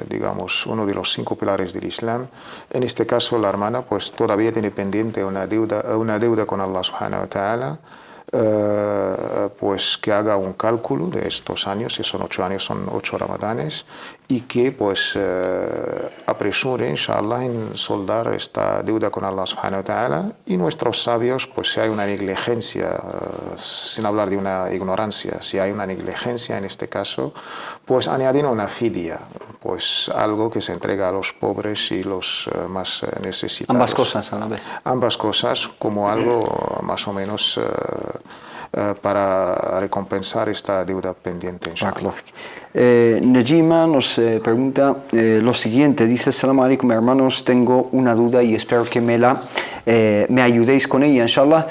D: digamos uno de los 5 pilares del Islam. En este caso la hermana pues todavía tiene pendiente una deuda con Allah subhanahu wa ta'ala, pues que haga un cálculo de estos años, si son 8 años, son 8 ramadanes, y que pues apresure, inshallah, en soldar esta deuda con Allah subhanahu wa ta'ala. Y nuestros sabios, pues si hay una negligencia, sin hablar de una ignorancia, si hay una negligencia en este caso, pues añadir una fidia, pues algo que se entrega a los pobres y los más necesitados.
B: Ambas cosas a la vez.
D: Ambas cosas como algo más o menos para recompensar esta deuda pendiente.
B: Nejima nos pregunta lo siguiente, dice: Assalamu alaikum hermanos, tengo una duda y espero que me ayudéis con ella, inshallah.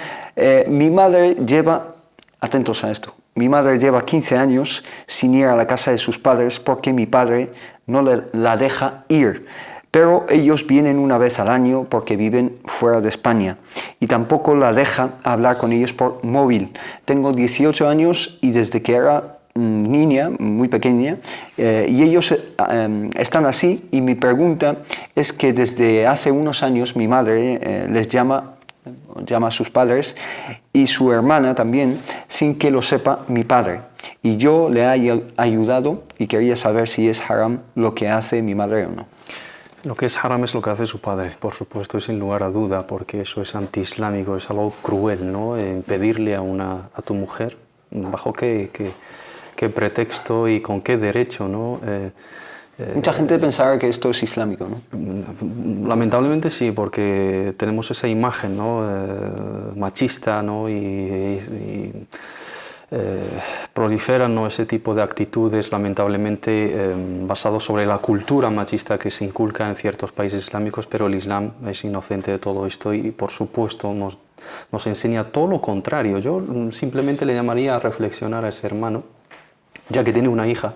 B: Mi madre lleva, atentos a esto, mi madre lleva 15 años sin ir a la casa de sus padres porque mi padre no la deja ir. Pero ellos vienen una vez al año porque viven fuera de España y tampoco la deja hablar con ellos por móvil. Tengo 18 años y desde que era niña, muy pequeña, y ellos están así, y mi pregunta es que desde hace unos años mi madre les llama a sus padres y su hermana también, sin que lo sepa mi padre. Y yo le he ayudado y quería saber si es haram lo que hace mi madre o no.
C: Lo que es haram es lo que hace su padre, por supuesto, y sin lugar a duda, porque eso es antiislámico, es algo cruel, ¿no? Pedirle a tu mujer, ¿bajo qué pretexto y con qué derecho, ¿no?
B: Mucha gente pensaba que esto es islámico, ¿no?
C: Lamentablemente sí, porque tenemos esa imagen, ¿no? Machista, ¿no? Proliferan, ¿no?, ese tipo de actitudes, lamentablemente basados sobre la cultura machista que se inculca en ciertos países islámicos, pero el Islam es inocente de todo esto y por supuesto nos enseña todo lo contrario. Yo simplemente le llamaría a reflexionar a ese hermano, ya que tiene una hija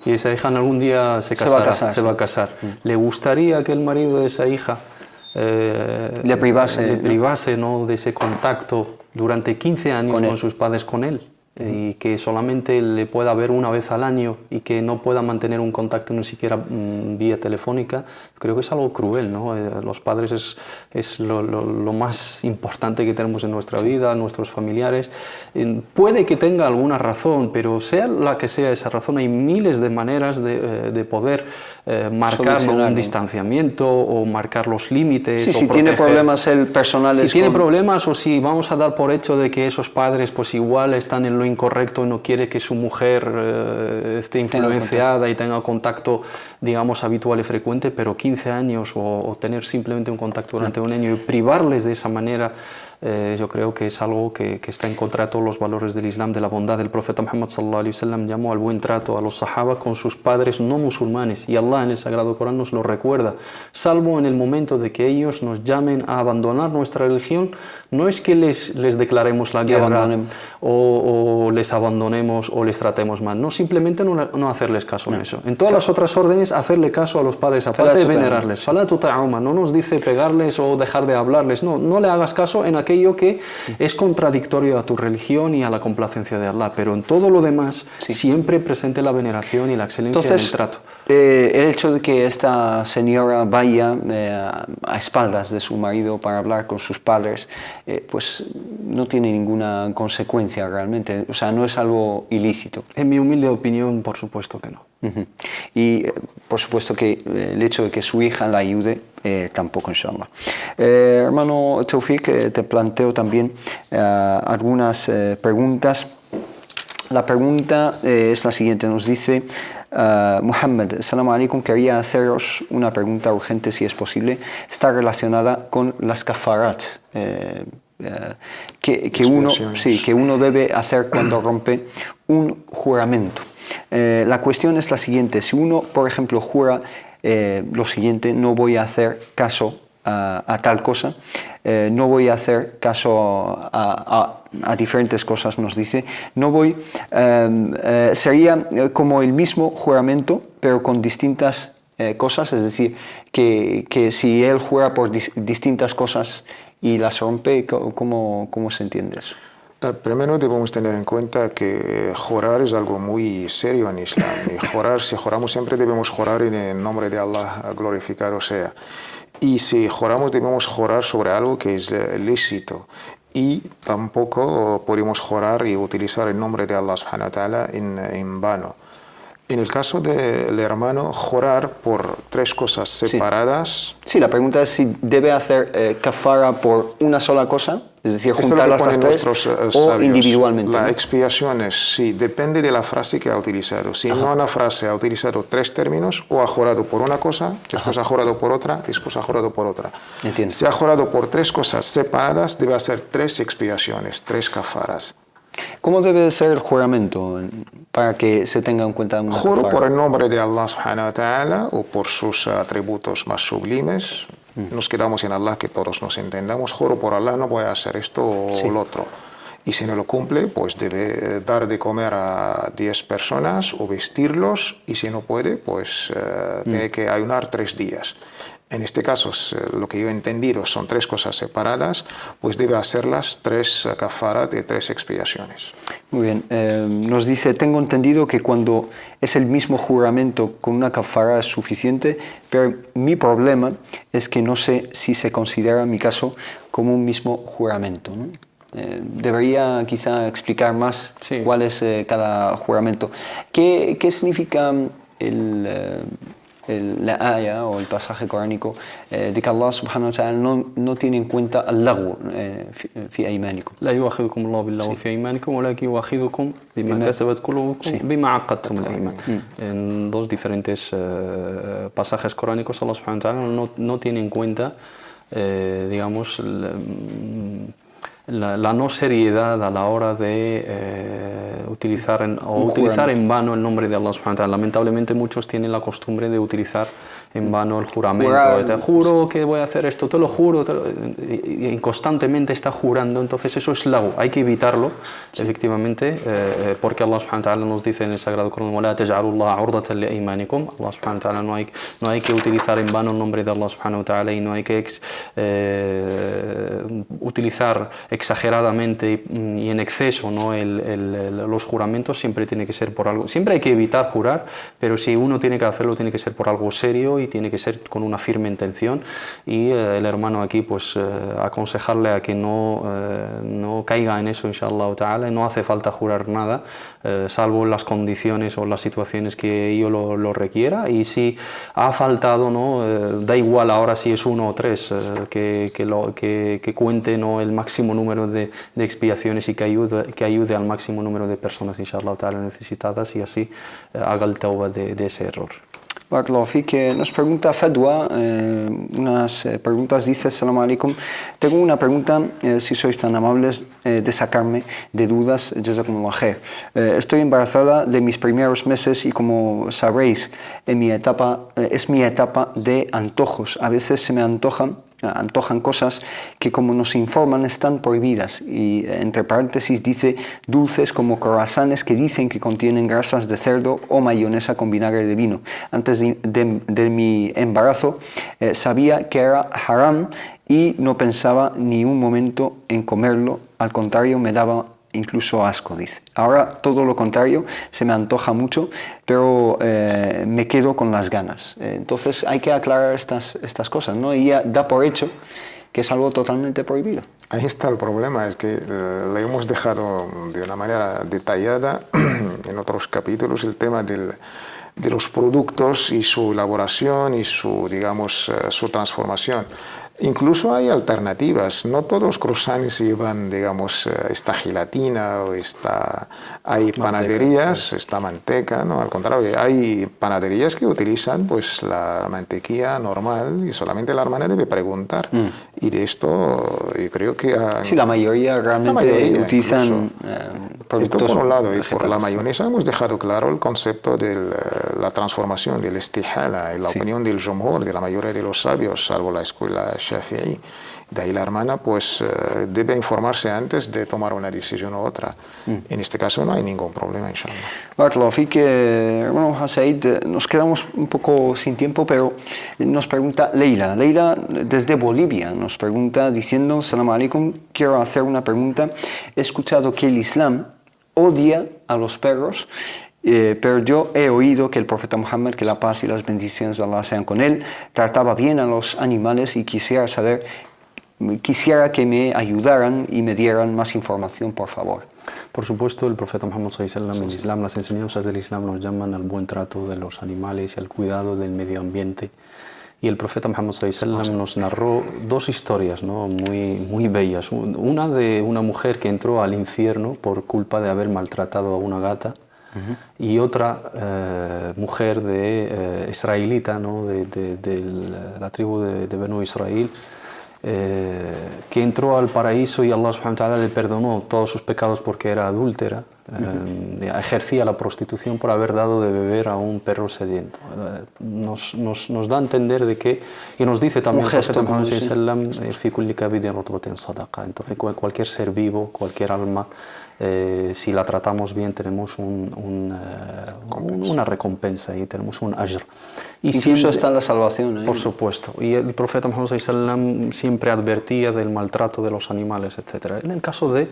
C: y esa hija en algún día se va a casar. ¿Le gustaría que el marido de esa hija le privase, ¿no?, de ese contacto durante 15 años con sus padres, con él? y que solamente le pueda ver una vez al año y que no pueda mantener un contacto ni siquiera vía telefónica, creo que es algo cruel, ¿no? Los padres es lo más importante que tenemos en nuestra vida, nuestros familiares. Puede que tenga alguna razón, pero sea la que sea esa razón, hay miles de maneras de poder marcar un distanciamiento o marcar los límites.
B: Sí,
C: o
B: si
C: proteger.
B: tiene problemas el personal.
C: Si tiene problemas o si vamos a dar por hecho de que esos padres pues igual están en lo incorrecto y no quiere que su mujer esté influenciada y tenga contacto, digamos, habitual y frecuente, pero 15 años o tener simplemente un contacto durante un año y privarles de esa manera, yo creo que es algo que está en contra de todos los valores del Islam, de la bondad. El profeta Muhammad sallallahu alaihi wasallam llamó al buen trato a los sahaba con sus padres no musulmanes, y Allah en el Sagrado Corán nos lo recuerda, salvo en el momento de que ellos nos llamen a abandonar nuestra religión. No es que les declaremos la guerra o les abandonemos o les tratemos mal, no, simplemente no hacerles caso en eso. En todas las otras órdenes, hacerle caso a los padres, aparte de venerarles. Fala tuta'uma, no nos dice pegarles o dejar de hablarles, no le hagas caso en aquello que es contradictorio a tu religión y a la complacencia de Allah, pero en todo lo demás siempre presente la veneración y la excelencia en el trato.
B: El hecho de que esta señora vaya a espaldas de su marido para hablar con sus padres, pues no tiene ninguna consecuencia realmente, o sea, no es algo ilícito.
C: En mi humilde opinión, por supuesto que no.
B: Y por supuesto que el hecho de que su hija la ayude, tampoco, inshallah. Hermano Taufik, te planteo también algunas preguntas. La pregunta es la siguiente, nos dice Muhammad, salam alaikum, quería haceros una pregunta urgente si es posible, está relacionada con las kafarat que uno debe hacer cuando rompe un juramento. La cuestión es la siguiente, si uno, por ejemplo, jura lo siguiente, no voy a hacer caso a tal cosa, no voy a hacer caso a diferentes cosas, nos dice, no voy, sería como el mismo juramento, pero con distintas cosas, es decir, que si él jura por distintas cosas y las rompe, ¿cómo se entiende eso?
D: Primero debemos tener en cuenta que jurar es algo muy serio en Islam. Y si juramos siempre debemos jurar en el nombre de Allah, glorificado sea. Y si juramos debemos jurar sobre algo que es lícito. Y tampoco podemos jurar y utilizar el nombre de Allah subhanahu wa ta'ala en vano. En el caso del hermano, jurar por tres cosas separadas...
B: Sí, la pregunta es si debe hacer kafara por una sola cosa, es decir, juntar las tres, o individualmente.
D: La expiación es, sí, depende de la frase que ha utilizado. Si en una frase ha utilizado tres términos, o ha jurado por una cosa, después ha jurado por otra, después ha jurado por otra.
B: Entiendo.
D: Si ha jurado por tres cosas separadas, debe hacer tres expiaciones, tres kafaras.
B: ¿Cómo debe ser el juramento para que se tenga en cuenta una
D: Juro
B: kafara?
D: por el nombre de Allah subhanahu wa ta'ala o por sus atributos más sublimes. Nos quedamos en Allah, que todos nos entendamos. Juro por Allah, no voy a hacer esto o lo otro. Y si no lo cumple, pues debe dar de comer a 10 personas o vestirlos. Y si no puede, pues tiene que ayunar 3 días. En este caso, lo que yo he entendido son tres cosas separadas, pues debe hacerlas tres kafarat de tres expiaciones.
B: Muy bien. Nos dice, tengo entendido que cuando es el mismo juramento con una kafara es suficiente, pero mi problema es que no sé si se considera en mi caso como un mismo juramento, ¿no? Debería quizá explicar más cuál es cada juramento. ¿Qué significa la aya o el pasaje coránico de que Allah subhanahu wa ta'ala no tiene en cuenta el laghu fi aymanikum?
C: لا يؤاخذكم الله باللغو في أيمانكم ولكن يؤاخذكم بما كسبت قلوبكم بما عقدتم الأيمان. En dos diferentes pasajes coránicos, Allah subhanahu wa ta'ala no tiene en cuenta, digamos, la no seriedad a la hora de utilizar en vano el nombre de Allah subhanahu wa ta'ala. Lamentablemente muchos tienen la costumbre de utilizar en vano el juramento.
B: Jurar.
C: Te juro que voy a hacer esto, te lo juro, y constantemente está jurando, entonces eso es lago, hay que evitarlo, efectivamente, porque Allah subhanahu wa ta'ala nos dice en el Sagrado Corán: وَلَا تَجْعَلُوا اللَّهَ عُرْضَةً لِأَيْمَانِكُمْ. Allah subhanahu wa ta'ala no hay que utilizar en vano el nombre de Allah subhanahu wa ta'ala, y no hay que utilizar exageradamente y en exceso, ¿no? Los juramentos. Siempre tiene que ser por algo, siempre hay que evitar jurar, pero si uno tiene que hacerlo, tiene que ser por algo serio y tiene que ser con una firme intención. Y el hermano aquí, pues aconsejarle a que no caiga en eso, inshallah ta'ala. No hace falta jurar nada, salvo las condiciones o las situaciones que ello lo requiera, y si ha faltado, ¿no? Da igual ahora si es 1 o 3, que cuente, ¿no? el máximo número de expiaciones, y que ayude al máximo número de personas, inshallah ta'ala, necesitadas, y así haga el tawbah de ese error.
B: Barakallahu fik, nos pregunta Fadwa, unas preguntas, dice: Assalamu alaikum, tengo una pregunta, si sois tan amables de sacarme de dudas, jazakumullah khair. Estoy embarazada de mis primeros meses y, como sabréis, es mi etapa de antojos. A veces se me antojan cosas que, como nos informan, están prohibidas, y entre paréntesis dice dulces como croissants que dicen que contienen grasas de cerdo o mayonesa con vinagre de vino. Antes de mi embarazo sabía que era haram y no pensaba ni un momento en comerlo, al contrario, me daba incluso asco, dice. Ahora todo lo contrario, se me antoja mucho, pero me quedo con las ganas. Entonces hay que aclarar estas cosas, ¿no? Y ya da por hecho que es algo totalmente prohibido.
D: Ahí está el problema, es que le hemos dejado de una manera detallada en otros capítulos el tema de los productos y su elaboración y su transformación. Incluso hay alternativas, no todos los croissants llevan, digamos, esta gelatina o hay panaderías, esta manteca, no, al contrario, hay panaderías que utilizan pues la mantequilla normal, y solamente la hermana debe preguntar. Y de esto yo creo que...
B: Sí, la mayoría realmente utilizan productos.
D: Esto por un lado, y por la mayonesa hemos dejado claro el concepto de la transformación, del istihala, y la opinión del jumhur, de la mayoría de los sabios, salvo la escuela Shafi'i. De ahí la hermana pues debe informarse antes de tomar una decisión u otra. En este caso no hay ningún problema, inshallah.
B: Barakallahu fik, hermano Hasaid, nos quedamos un poco sin tiempo, pero nos pregunta Leila desde Bolivia, nos pregunta diciendo: Salam alaikum, quiero hacer una pregunta. He escuchado que el Islam odia a los perros, pero yo he oído que el profeta Muhammad, que la paz y las bendiciones de Allah sean con él, trataba bien a los animales, y quisiera que me ayudaran y me dieran más información, por favor.
C: Por supuesto, el profeta Muhammad sallallahu alaihi wasallam, el Islam, las enseñanzas del Islam nos llaman al buen trato de los animales y al cuidado del medio ambiente. Y el profeta Muhammad sallallahu alaihi wasallam nos narró 2 historias, ¿no? muy bellas. Una de una mujer que entró al infierno por culpa de haber maltratado a una gata. Y otra mujer israelita, ¿no? de la tribu de Benu Israel, que entró al paraíso, y Allah subhanahu wa ta'ala le perdonó todos sus pecados porque era adúltera, ejercía la prostitución por haber dado de beber a un perro sediento. Nos da a entender de que, y nos dice también el profeta Muhammad sallallahu alaihi wasallam, entonces cualquier ser vivo, cualquier alma, si la tratamos bien, tenemos una recompensa y tenemos un ajr.
B: Incluso está la salvación.
C: Por supuesto. Y el profeta Muhammad sallallahu alaihi wasallam siempre advertía del maltrato de los animales, etc. En el caso de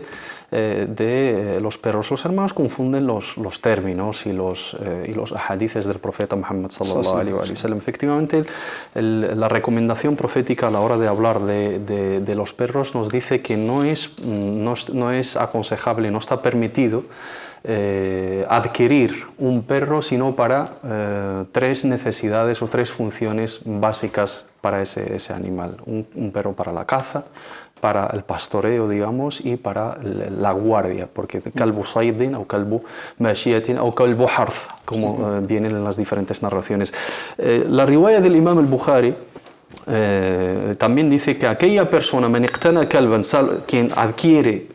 C: los perros, los hermanos confunden los términos y los ahadices del profeta Muhammad sallallahu alaihi wasallam. Efectivamente, la recomendación profética a la hora de hablar de los perros nos dice que no es aconsejable, no está permitido adquirir un perro sino para 3 necesidades o 3 funciones básicas para ese animal. Un perro para la caza, para el pastoreo, digamos, y para la guardia, porque kalbu saydin o kalbu mashiyatin o kalbu harth, como vienen en las diferentes narraciones. La riwaya del Imam al-Bukhari también dice que aquella persona, man iqtana kalban, quien adquiere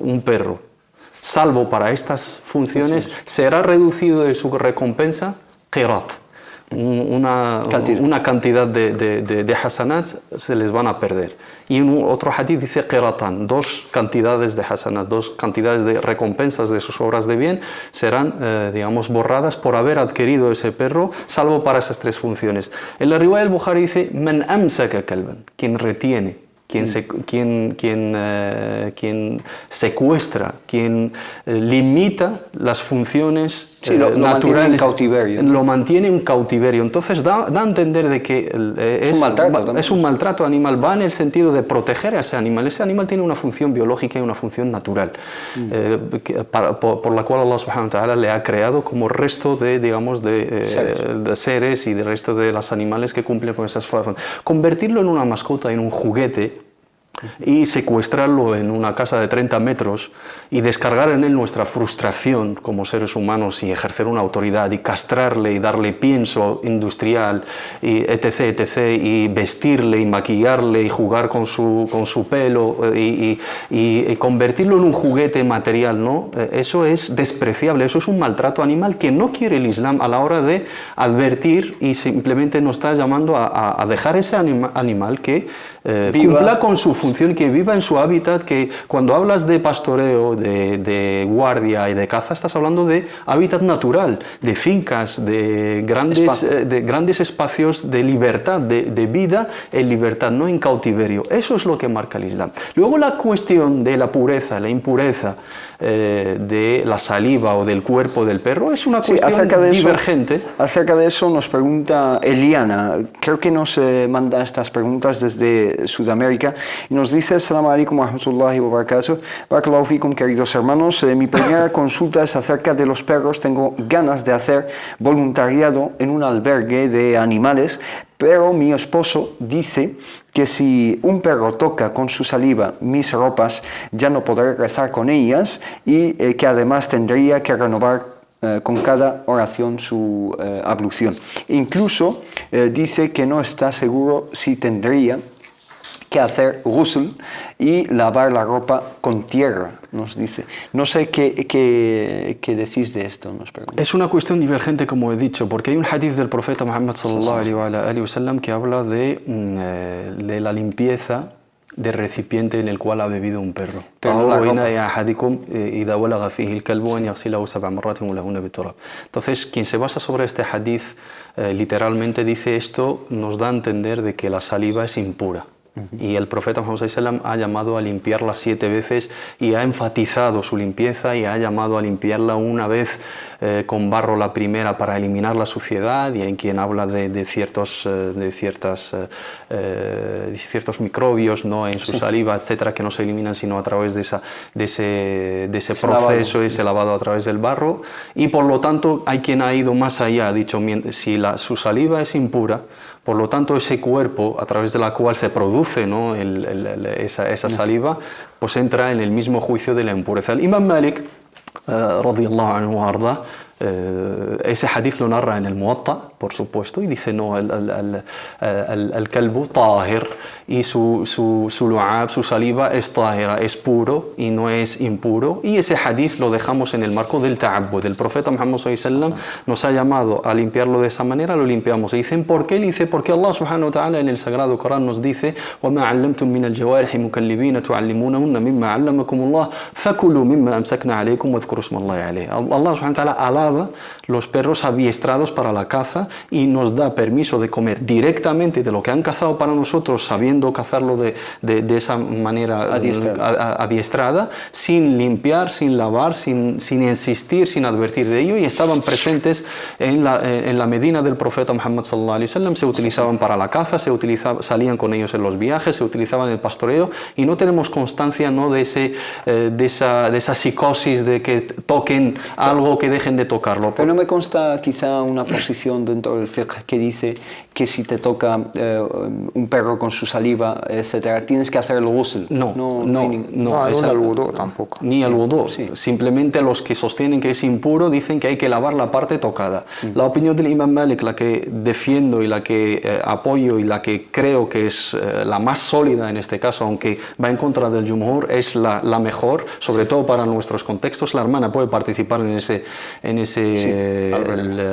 C: un perro, salvo para estas funciones, será reducido de su recompensa qirat. una cantidad de hasanats, se les van a perder. Y en otro hadith dice qiratan, 2 cantidades de hasanats, 2 cantidades de recompensas de sus obras de bien serán, digamos, borradas por haber adquirido ese perro, salvo para esas 3 funciones. En la riwaya del Bukhari dice, man amsaka kalban, quien retiene, quien secuestra, quien limita las funciones naturales, lo mantiene en cautiverio. Entonces da a entender de que es un maltrato animal, va en el sentido de proteger a ese animal. Ese animal tiene una función biológica y una función natural, por la cual Allah subhanahu wa ta'ala le ha creado como resto de, digamos, de seres y del resto de los animales que cumplen con esas funciones. Convertirlo en una mascota, en un juguete, y secuestrarlo en una casa de 30 metros y descargar en él nuestra frustración como seres humanos y ejercer una autoridad y castrarle y darle pienso industrial y etc, etc, y vestirle y maquillarle y jugar con su pelo y convertirlo en un juguete material, ¿no? Eso es despreciable, eso es un maltrato animal que no quiere el Islam a la hora de advertir, y simplemente nos está llamando a dejar ese animal que cumpla con su función, que viva en su hábitat, que cuando hablas de pastoreo, de guardia y de caza, estás hablando de hábitat natural, de fincas, de grandes espacios de libertad, de vida en libertad, no en cautiverio. Eso es lo que marca el Islam. Luego la cuestión de la pureza, la impureza de la saliva o del cuerpo del perro es una cuestión divergente.
B: Acerca de eso nos pregunta Eliana, creo que nos manda estas preguntas desde Sudamérica, y nos dice: Assalamu alaikum wa rahmatullahi wa barakatuh. Barakallahu fikum, queridos hermanos. Mi primera consulta es acerca de los perros. Tengo ganas de hacer voluntariado en un albergue de animales, pero mi esposo dice que si un perro toca con su saliva mis ropas, ya no podré rezar con ellas, y que además tendría que renovar con cada oración su ablución. Incluso dice que no está seguro si tendría que hacer ghusl y lavar la ropa con tierra, nos dice. No sé qué decís de esto, nos pregunta.
C: Es una cuestión divergente, como he dicho, porque hay un hadith del profeta Muhammad sallallahu alaihi wa sallam que habla de la limpieza del recipiente en el cual ha bebido un perro. Entonces, quien se basa sobre este hadith literalmente dice esto, nos da a entender de que la saliva es impura. Y el profeta Muhammad sallallahu alaihi wa sallam ha llamado a limpiarla 7 veces y ha enfatizado su limpieza, y ha llamado a limpiarla una vez con barro la primera para eliminar la suciedad, y en quien habla de ciertos microbios, ¿no?, en su saliva, etcétera, que no se eliminan sino a través de ese proceso, ese lavado a través del barro. Y por lo tanto hay quien ha ido más allá, ha dicho: si su saliva es impura, por lo tanto ese cuerpo a través de la cual se produce, ¿no?, esa saliva, pues entra en el mismo juicio de la impureza. El Imam Malik radiyallahu anhu wa arda, ese hadith lo narra en el Muwatta, por supuesto, y dice: no, el kalbu tahir, y su lu'ab, su saliva es tahira, es puro y no es impuro. Y ese hadith lo dejamos en el marco del ta'abbud. El profeta Muhammad sallallahu alaihi wasallam nos ha llamado a limpiarlo de esa manera, lo limpiamos. Y dicen: ¿por qué? Dice: porque Allah subhanahu wa ta'ala en el Sagrado Corán nos dice: وَمَا عَلَّمْتُم مِّنَ الْجَوَارِحِ مُكَلِّبِينَ تُعَلِّمُونَهُنَّ مِمَّا عَلَّمَكُمُ اللَّهُ فَكُلُوا مِمَّا أَمْسَكْنَا عَلَيْكُمْ وَاذْكُرُوا اسْمَ اللَّهِ عَلَيْهِ. Allah subhanahu wa ta'ala alaba los perros adiestrados para la caza y nos da permiso de comer directamente de lo que han cazado para nosotros, sabiendo cazarlo de esa manera adiestrada, sin limpiar, sin lavar, sin insistir, sin advertir de ello. Y estaban presentes en la Medina del profeta Muhammad sallallahu alaihi wasallam. Se utilizaban para la caza, salían con ellos en los viajes, se utilizaban en el pastoreo, y no tenemos constancia, ¿no?, de esa psicosis de que toquen algo, que dejen de tocarlo.
B: Pero no me consta quizá una posición dentro del fiqh que dice que si te toca un perro con su saliva, etcétera, tienes que hacer el ghusl.
C: No,
D: el wudu tampoco.
C: Ni el wudu. Sí. Simplemente los que sostienen que es impuro dicen que hay que lavar la parte tocada. La opinión del Imam Malik, la que defiendo y la que apoyo y la que creo que es la más sólida en este caso, aunque va en contra del Jumhur, es la mejor, sobre todo para nuestros contextos. La hermana puede participar en ese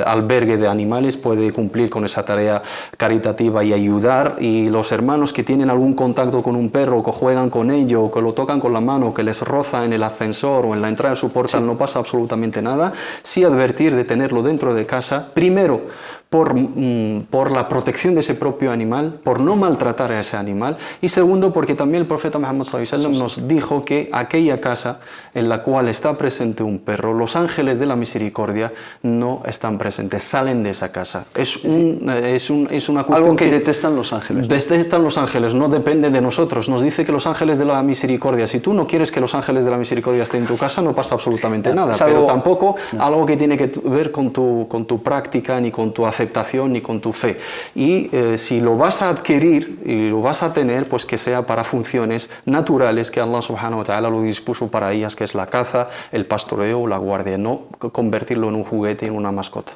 C: albergue de animales, puede cumplir con esa tarea caritativa y ayudar, y los hermanos que tienen algún contacto con un perro, que juegan con ello, o que lo tocan con la mano, que les roza en el ascensor o en la entrada de su portal, no pasa absolutamente nada. Sí advertir de tenerlo dentro de casa, primero por la protección de ese propio animal, por no maltratar a ese animal, y segundo porque también el profeta Muhammad sallallahu alaihi wasallam nos dijo que aquella casa en la cual está presente un perro, los ángeles de la misericordia no están presentes, salen de esa casa. Es una cuestión
B: algo que detestan los ángeles, ¿no?
C: Detestan los ángeles, no depende de nosotros. Nos dice que los ángeles de la misericordia, si tú no quieres que los ángeles de la misericordia estén en tu casa, no pasa absolutamente nada, pero tampoco algo que tiene que ver con tu práctica, ni con tu aceptación, ni con tu fe. Y si lo vas a adquirir y lo vas a tener, pues que sea para funciones naturales que Allah subhanahu wa ta'ala lo dispuso para ellas, que es la caza, el pastoreo, la guardia, no convertirlo en un juguete, en una mascota.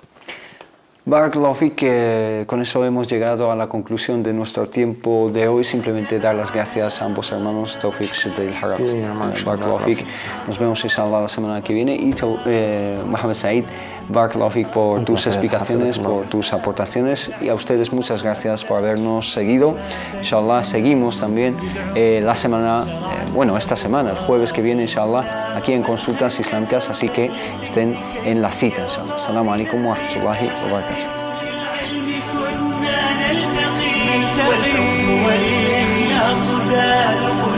B: Barakallahu fik, que con eso hemos llegado a la conclusión de nuestro tiempo de hoy. Simplemente dar las gracias a ambos hermanos, Tawfiq Shadid Harat. Barakallahu fik. Nos vemos inshallah la semana que viene. Y Mohamed Said, Barakallahu fik por tus explicaciones, por tus aportaciones, y a ustedes muchas gracias por habernos seguido. Inshallah seguimos también la semana, esta semana, el jueves que viene, inshallah, aquí en Consultas Islámicas, así que estén en la cita, inshallah. Assalamu alaikum wa rahmatullahi wa barakatuh.
A: والحب والإخلاص زاد